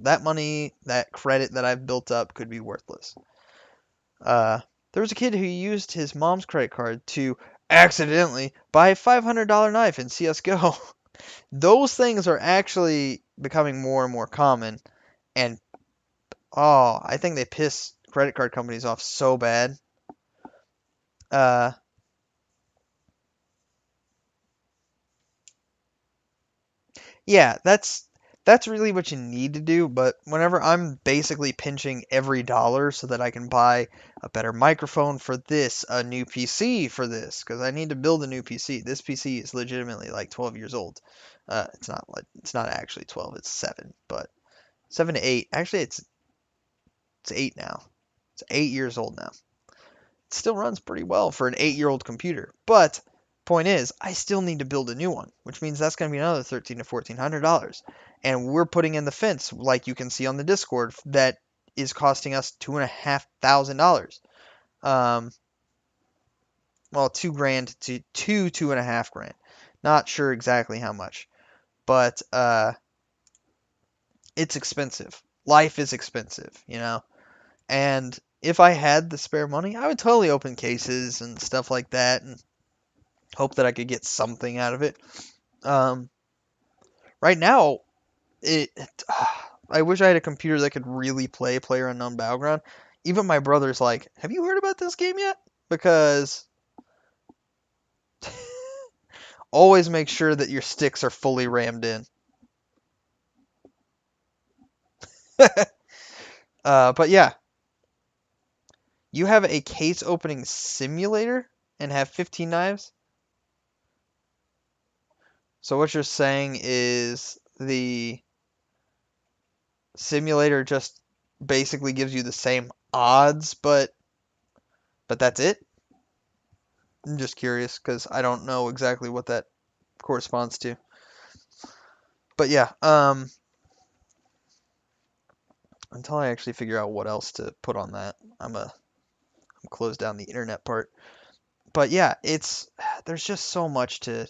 that money, that credit that I've built up could be worthless. There was a kid who used his mom's credit card to accidentally buy a $500 knife in CSGO. Those things are actually becoming more and more common, and oh, I think they piss credit card companies off so bad. Uh, yeah, that's really what you need to do, but whenever I'm basically pinching every dollar so that I can buy a better microphone for this, a new PC for this, because I need to build a new PC. This PC is legitimately like 12 years old. It's not actually 12, it's 7, but 7 to 8. Actually, it's 8 now. It's 8 years old now. It still runs pretty well for an 8-year-old computer, but point is, I still need to build a new one, which means that's going to be another $1,300 to $1,400. And we're putting in the fence, like you can see on the Discord, that is costing us $2,500. Um, well, $2,000 to $2.5 grand. Not sure exactly how much, but it's expensive. Life is expensive. And if I had the spare money, I would totally open cases and stuff like that, and hope that I could get something out of it. Um, right now, it I wish I had a computer that could really play PlayerUnknown Battleground. Even my brother's like, "Have you heard about this game yet?" Because always make sure that your sticks are fully rammed in. But yeah, you have a case opening simulator and have 15 knives. So what you're saying is the simulator just basically gives you the same odds, but that's it? I'm just curious because I don't know exactly what that corresponds to. But yeah, until I actually figure out what else to put on that, I'm close down the internet part. But yeah, it's there's just so much to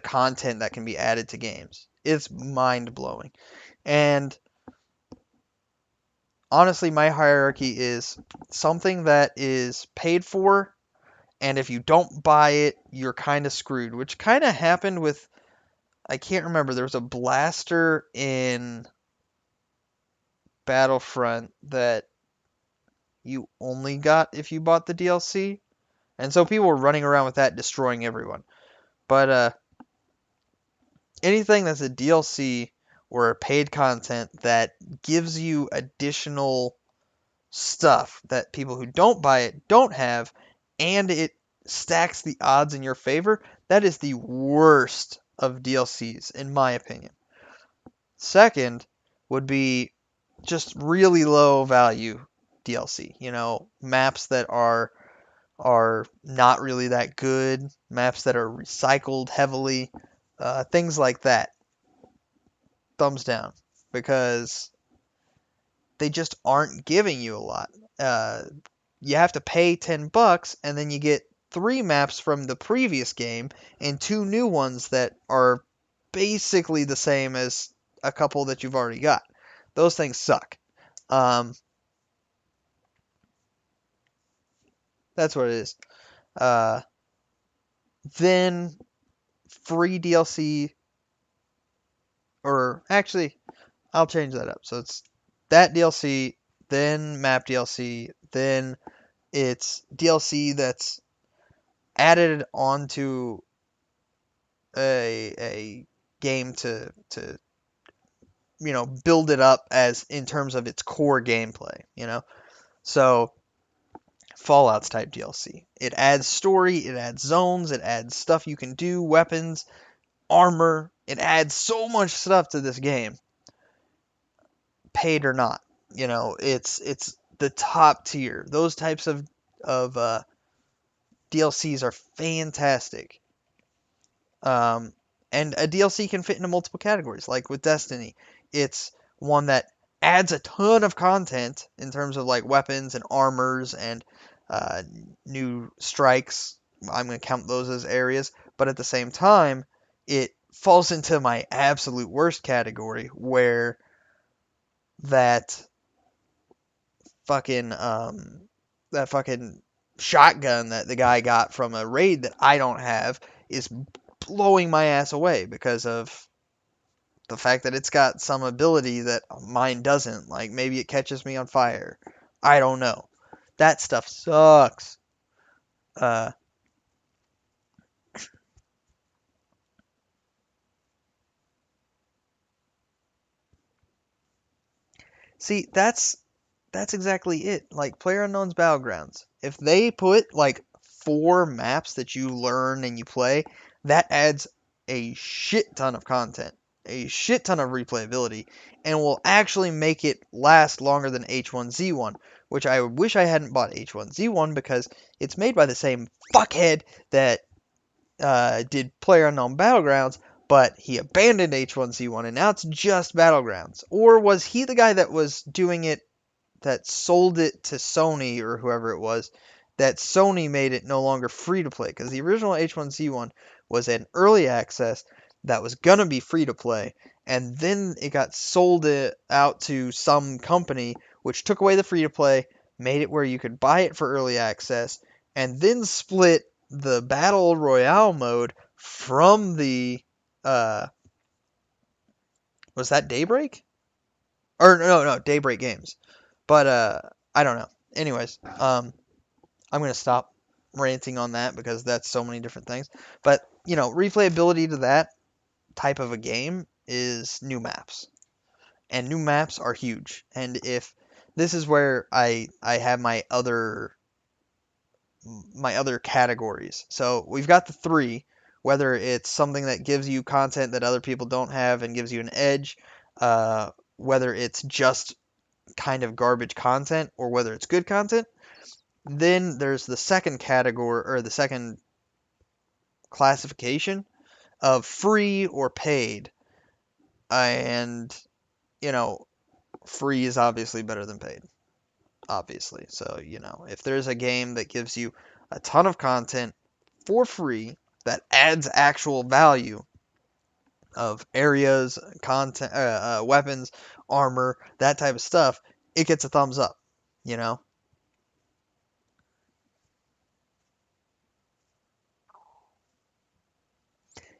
content that can be added to games. It's mind blowing. And honestly, my hierarchy is something that is paid for, and if you don't buy it, you're kind of screwed, which kind of happened with, I can't remember, there was a blaster in Battlefront that you only got if you bought the DLC. And so people were running around with that, destroying everyone. But anything that's a DLC or a paid content that gives you additional stuff that people who don't buy it don't have, and it stacks the odds in your favor, that is the worst of DLCs, in my opinion. Second would be just really low value DLC. Maps that are not really that good, maps that are recycled heavily, things like that. Thumbs down, because they just aren't giving you a lot. Uh, you have to pay $10 and then you get 3 maps from the previous game and 2 new ones that are basically the same as a couple that you've already got. Those things suck. Um, that's what it is. Uh, then free DLC, or actually, I'll change that up. So it's that DLC, then map DLC, then it's DLC that's added onto a game to build it up as in terms of its core gameplay. So Fallout's type DLC. It adds story, it adds zones, it adds stuff you can do, weapons, armor. It adds so much stuff to this game, paid or not. It's the top tier. Those types of DLCs are fantastic. Um, and a DLC can fit into multiple categories, like with Destiny. It's one that adds a ton of content in terms of like weapons and armors and uh, new strikes. I'm going to count those as areas, but at the same time, it falls into my absolute worst category where that fucking that fucking shotgun that the guy got from a raid that I don't have is blowing my ass away because of the fact that it's got some ability that mine doesn't. Like maybe it catches me on fire. I don't know. That stuff sucks. Uh, see, that's exactly it. Like PlayerUnknown's Battlegrounds. If they put like 4 maps that you learn and you play, that adds a shit ton of content, a shit ton of replayability, and will actually make it last longer than H1Z1, which I wish I hadn't bought H1Z1 because it's made by the same fuckhead that did PlayerUnknown Battlegrounds, but he abandoned H1Z1 and now it's just Battlegrounds. Or was he the guy that was doing it, that sold it to Sony or whoever it was, that Sony made it no longer free to play, because the original H1Z1 was an early access that was gonna be free to play, and then it got sold out to some company which took away the free to play, made it where you could buy it for early access, and then split the Battle Royale mode from the uh was that Daybreak? Or no, Daybreak Games. But I don't know. Anyways, I'm gonna stop ranting on that because that's so many different things. But replayability to that type of a game is new maps, and new maps are huge. And if this is where I have my other categories. So we've got the three, whether it's something that gives you content that other people don't have and gives you an edge, whether it's just kind of garbage content or whether it's good content. Then there's the second category, or the second classification of free or paid. And, you know, free is obviously better than paid. Obviously. So, if there's a game that gives you a ton of content for free that adds actual value of areas, content, weapons, armor, that type of stuff, it gets a thumbs up, you know?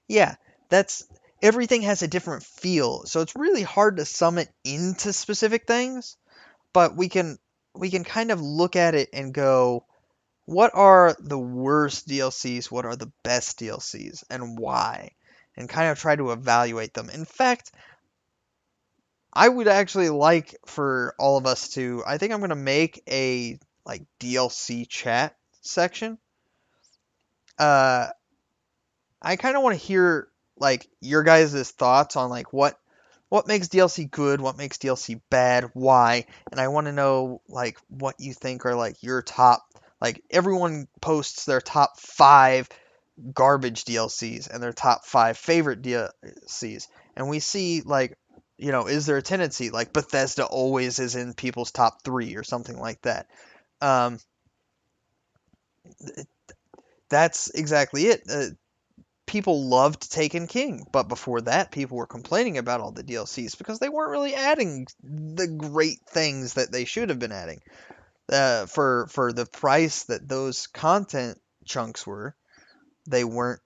Yeah, that's everything has a different feel, so it's really hard to sum it into specific things, but we can kind of look at it and go, what are the worst DLCs? What are the best DLCs and why? And kind of try to evaluate them. In fact, I would actually like for all of us to, I think I'm going to make a like DLC chat section. Uh I kind of want to hear like your guys' thoughts on like what makes DLC good, what makes DLC bad, why, and I want to know like what you think are like your top, like everyone posts their top 5 garbage DLCs and their top 5 favorite DLCs. And we see like is there a tendency like Bethesda always is in people's top 3 or something like that. Um that's exactly it. People loved Taken King, but before that, people were complaining about all the DLCs because they weren't really adding the great things that they should have been adding. For the price that those content chunks were, they weren't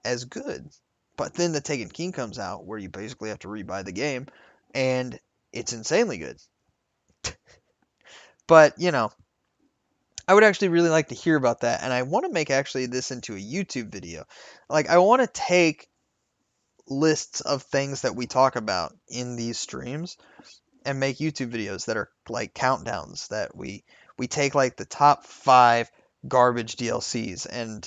as good. But then the Taken King comes out, where you basically have to rebuy the game, and it's insanely good. But I would actually really like to hear about that, and I want to make actually this into a YouTube video. Like, I want to take lists of things that we talk about in these streams and make YouTube videos that are like countdowns that we take like the top 5 garbage DLCs and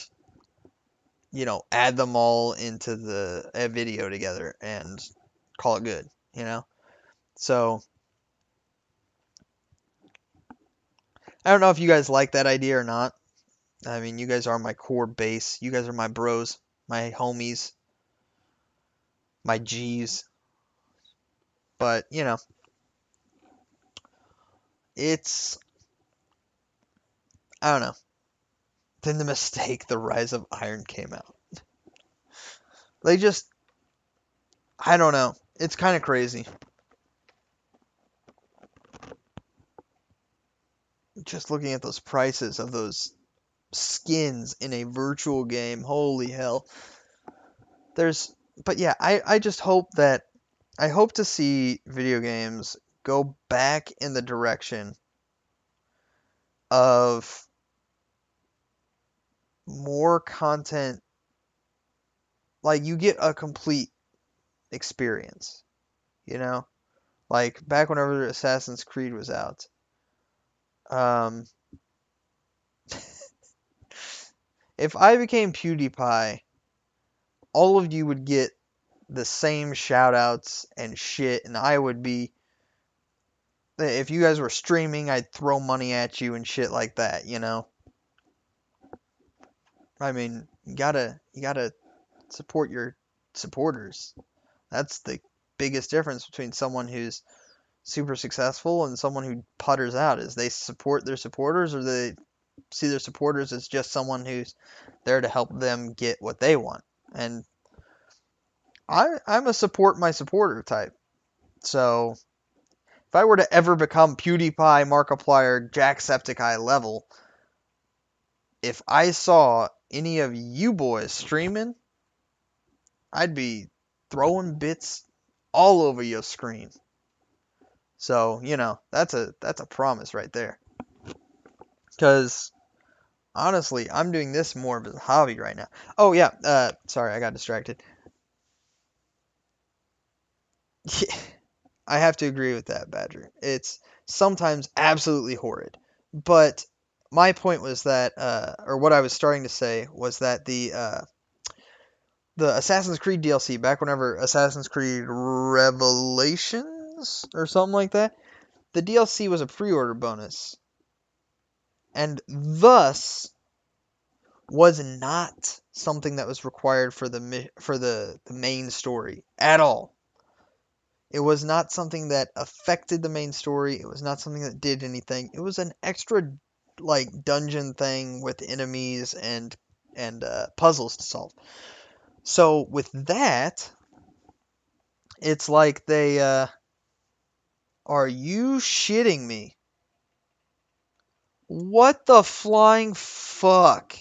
add them all into the a video together and call it good. So I don't know if you guys like that idea or not. I mean, you guys are my core base. You guys are my bros, my homies, my G's. But it's I don't know. Then the mistake, the Rise of Iron came out. They just I don't know. It's kind of crazy. Just looking at those prices of those skins in a virtual game. Holy hell. There's but yeah, I just hope that I hope to see video games go back in the direction of more content, like you get a complete experience, you know? Like back whenever Assassin's Creed was out. Um if I became PewDiePie, all of you would get the same shout outs and shit, and I would be if you guys were streaming, I'd throw money at you and shit like that. I mean, you gotta support your supporters. That's the biggest difference between someone who's super successful and someone who putters out is they support their supporters or they see their supporters as just someone who's there to help them get what they want. And I'm a support my supporter type. So if I were to ever become PewDiePie, Markiplier, Jacksepticeye level, if I saw any of you boys streaming, I'd be throwing bits all over your screen. So, that's a promise right there. Because honestly, I'm doing this more of a hobby right now. Oh yeah, sorry, I got distracted. I have to agree with that, Badger. It's sometimes absolutely horrid. But my point was that, or what I was starting to say was that the Assassin's Creed DLC, back whenever Assassin's Creed Revelations or something like that, the DLC was a pre-order bonus, and thus was not something that was required for the main story at all. It was not something that affected the main story. It was not something that did anything. It was an extra like dungeon thing with enemies and puzzles to solve. So with that, it's like they are you shitting me? What the flying fuck?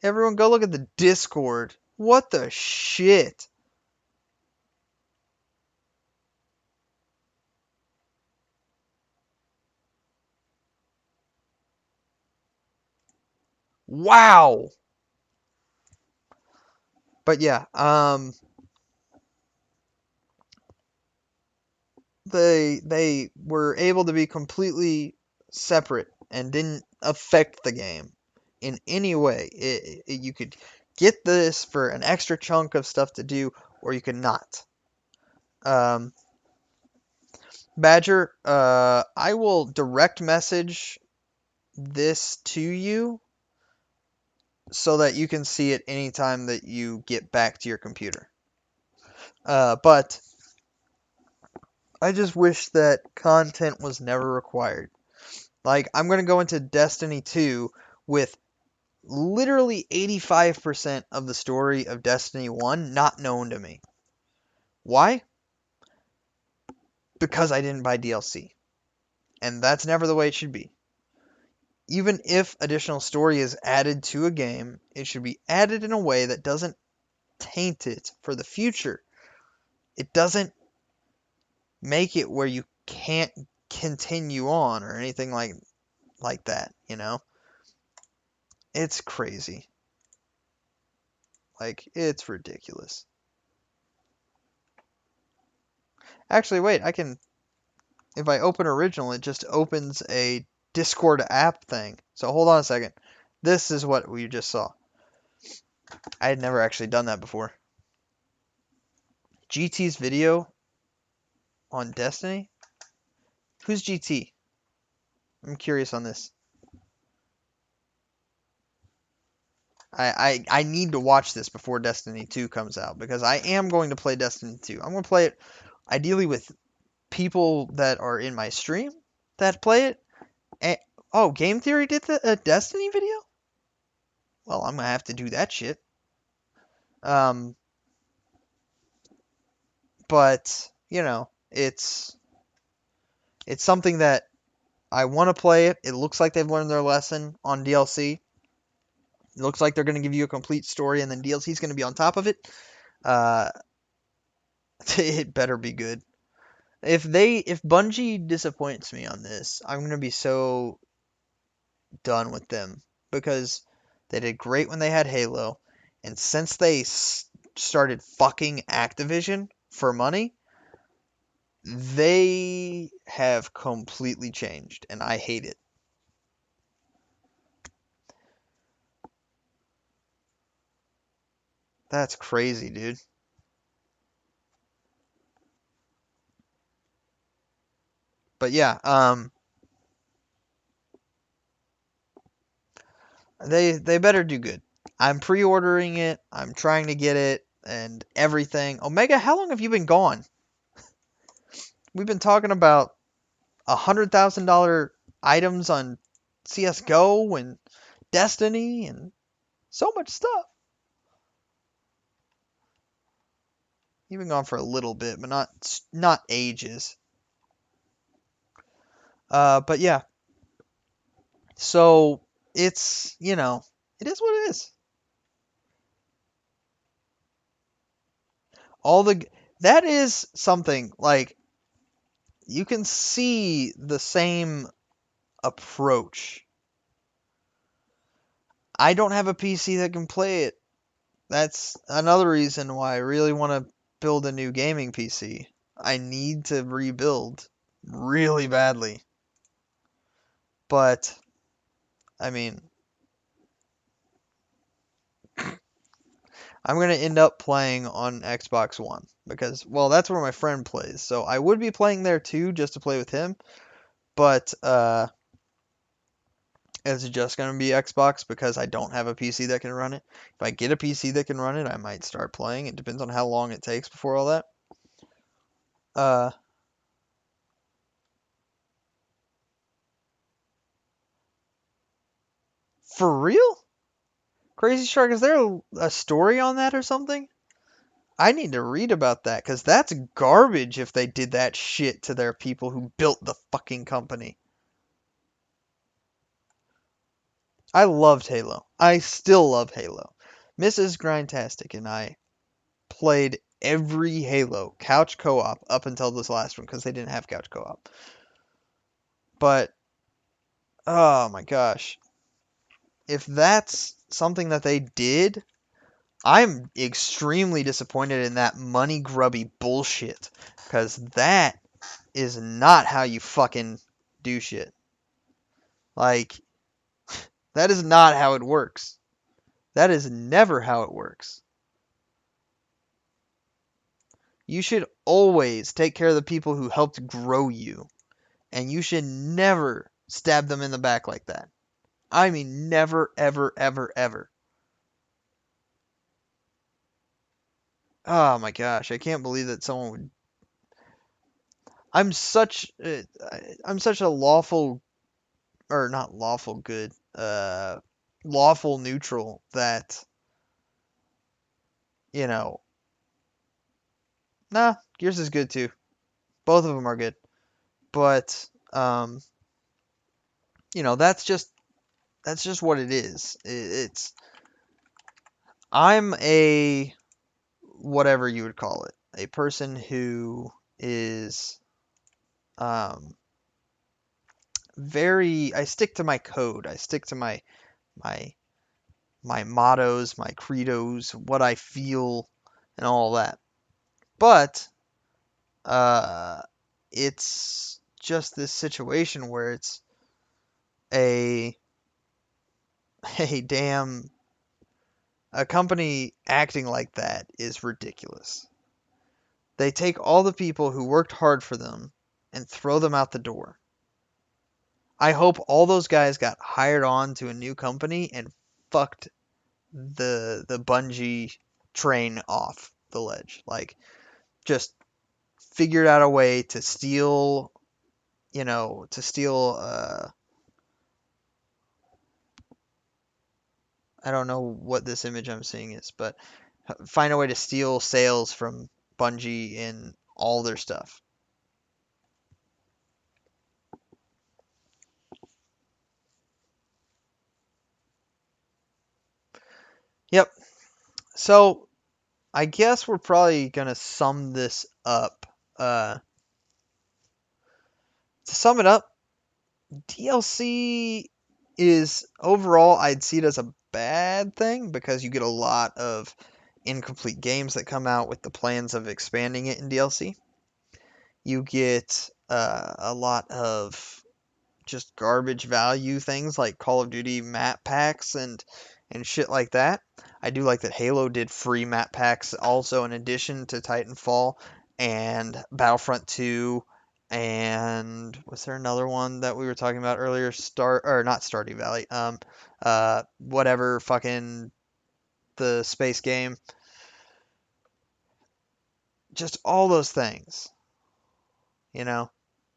Everyone go look at the Discord. What the shit? Wow. But yeah, they were able to be completely separate and didn't affect the game in any way. You could get this for an extra chunk of stuff to do, or you could not. Um, Badger, I will direct message this to you so that you can see it anytime that you get back to your computer. But I just wish that content was never required. Like, I'm going to go into Destiny 2 with literally 85% of the story of Destiny 1 not known to me. Why? Because I didn't buy DLC. And that's never the way it should be. Even if additional story is added to a game, it should be added in a way that doesn't taint it for the future. It doesn't make it where you can't continue on or anything like that, you know? It's crazy. Like, it's ridiculous. Actually, wait, if I open original, it just opens a Discord app thing. So hold on a second. This is what we just saw. I had never actually done that before. GT's video on Destiny? Who's GT? I'm curious on this. I need to watch this before Destiny 2 comes out because I am going to play Destiny 2. I'm going to play it ideally with people that are in my stream that play it. And, oh, Game Theory did a Destiny video? Well, I'm going to have to do that shit. Um, but, it's something that I want to play it. It looks like they've learned their lesson on DLC. It looks like they're going to give you a complete story and then DLC is going to be on top of it. Uh, it better be good. If Bungie disappoints me on this, I'm gonna be so done with them because they did great when they had Halo, and since they started fucking Activision for money, they have completely changed, and I hate it. That's crazy, dude. But yeah, they better do good. I'm pre-ordering it. I'm trying to get it and everything. Omega, how long have you been gone? We've been talking about $100,000 items on CS:GO and Destiny and so much stuff. Even gone for a little bit, but not ages. But yeah, so it's it is what it is. All the that is something like you can see the same approach. I don't have a PC that can play it. That's another reason why I really want to build a new gaming PC. I need to rebuild really badly. But I mean, I'm going to end up playing on Xbox One because, well, that's where my friend plays. So I would be playing there too just to play with him, but it's just going to be Xbox because I don't have a PC that can run it. If I get a PC that can run it, I might start playing. It depends on how long it takes before all that. Uh, for real? Crazy Shark, is there a story on that or something? I need to read about that because that's garbage if they did that shit to their people who built the fucking company. I loved Halo. I still love Halo. Mrs. Grindtastic and I played every Halo couch co-op up until this last one because they didn't have couch co-op. But oh my gosh, if that's something that they did, I'm extremely disappointed in that money grubby bullshit because that is not how you fucking do shit. Like, that is not how it works. That is never how it works. You should always take care of the people who helped grow you, and you should never stab them in the back like that. I mean, never, ever, ever, ever. Oh my gosh, I can't believe that someone would. I'm such, I'm such a lawful, or not lawful good, lawful neutral that you know. Nah, Gears is good too. Both of them are good, but that's just what it is. It's I'm a whatever you would call it, a person who is um very. I stick to my code. I stick to my my mottos, my credos, what I feel, and all that. But uh, it's just this situation where it's a a damn a company acting like that is ridiculous. They take all the people who worked hard for them and throw them out the door. I hope all those guys got hired on to a new company and fucked the Bungie train off the ledge. Like just figured out a way to steal, to steal I don't know what this image I'm seeing is, but find a way to steal sales from Bungie in all their stuff. Yep. So I guess we're probably gonna sum this up. To sum it up, DLC is overall I'd see it as a bad thing because you get a lot of incomplete games that come out with the plans of expanding it in DLC. You get a lot of just garbage value things like Call of Duty map packs and shit like that. I do like that Halo did free map packs also in addition to Titanfall and Battlefront 2 and was there another one that we were talking about earlier? Star or not Stardew Valley. Whatever fucking the space game. Just all those things, you know?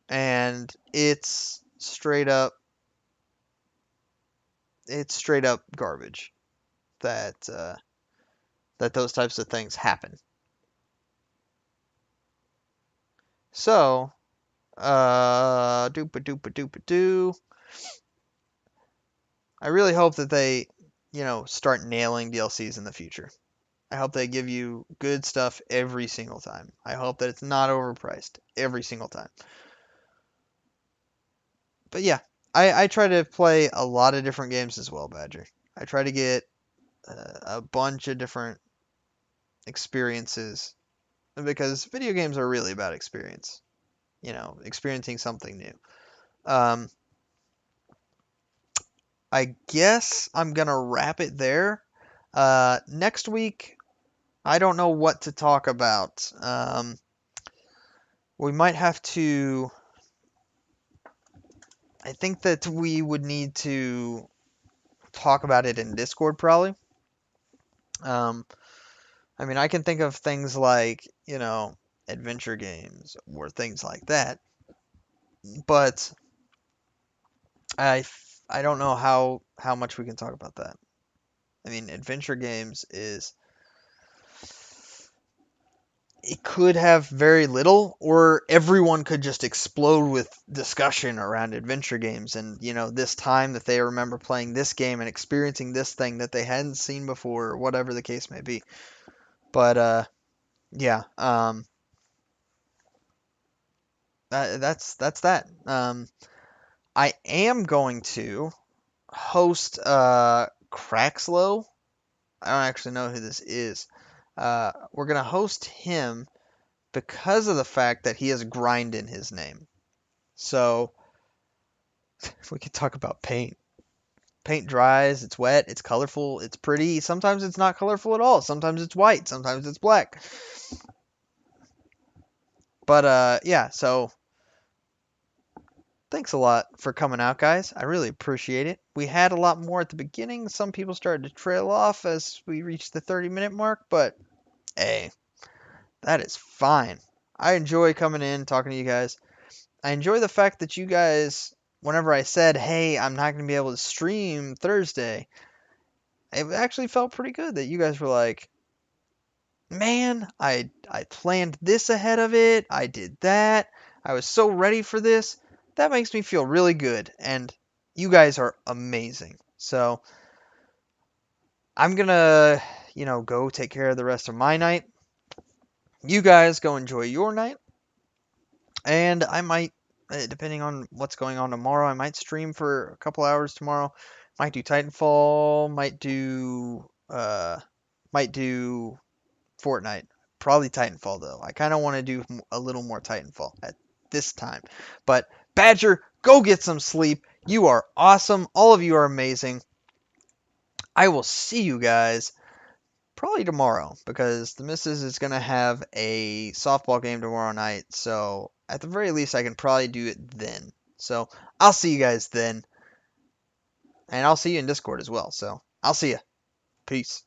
And it's straight up, it's straight up garbage that that those types of things happen. So, doopa doopa doopa doo. I really hope that they, start nailing DLCs in the future. I hope they give you good stuff every single time. I hope that it's not overpriced every single time. But yeah, I try to play a lot of different games as well, Badger. I try to get a bunch of different experiences because video games are really about experience. Experiencing something new. Um, I guess I'm gonna wrap it there. Next week, I don't know what to talk about. We might have to. I think that we would need to talk about it in Discord probably. Um, I mean, I can think of things like, adventure games or things like that, but I don't know how much we can talk about that. I mean, adventure games is it could have very little, or everyone could just explode with discussion around adventure games and, this time that they remember playing this game and experiencing this thing that they hadn't seen before, or whatever the case may be. But, yeah, that's that. I am going to host, Craxlow. I don't actually know who this is. We're gonna host him because of the fact that he has grind in his name. So we could talk about paint. Paint dries, it's wet, it's colorful, it's pretty. Sometimes it's not colorful at all. Sometimes it's white, sometimes it's black. But yeah, so thanks a lot for coming out, guys. I really appreciate it. We had a lot more at the beginning. Some people started to trail off as we reached the 30-minute mark, but hey, that is fine. I enjoy coming in, talking to you guys. I enjoy the fact that you guys, whenever I said, hey, I'm not going to be able to stream Thursday, it actually felt pretty good that you guys were like, man, I planned this ahead of it. I did that. I was so ready for this. That makes me feel really good. And you guys are amazing. So I'm going to, go take care of the rest of my night. You guys go enjoy your night. And I might, depending on what's going on tomorrow, I might stream for a couple hours tomorrow. Might do Titanfall. Might do Fortnite. Probably Titanfall though. I kind of want to do a little more Titanfall at this time. But Badger, go get some sleep. You are awesome. All of you are amazing. I will see you guys probably tomorrow because the missus is going to have a softball game tomorrow night. So at the very least, I can probably do it then. So I'll see you guys then. And I'll see you in Discord as well. So I'll see you. Peace.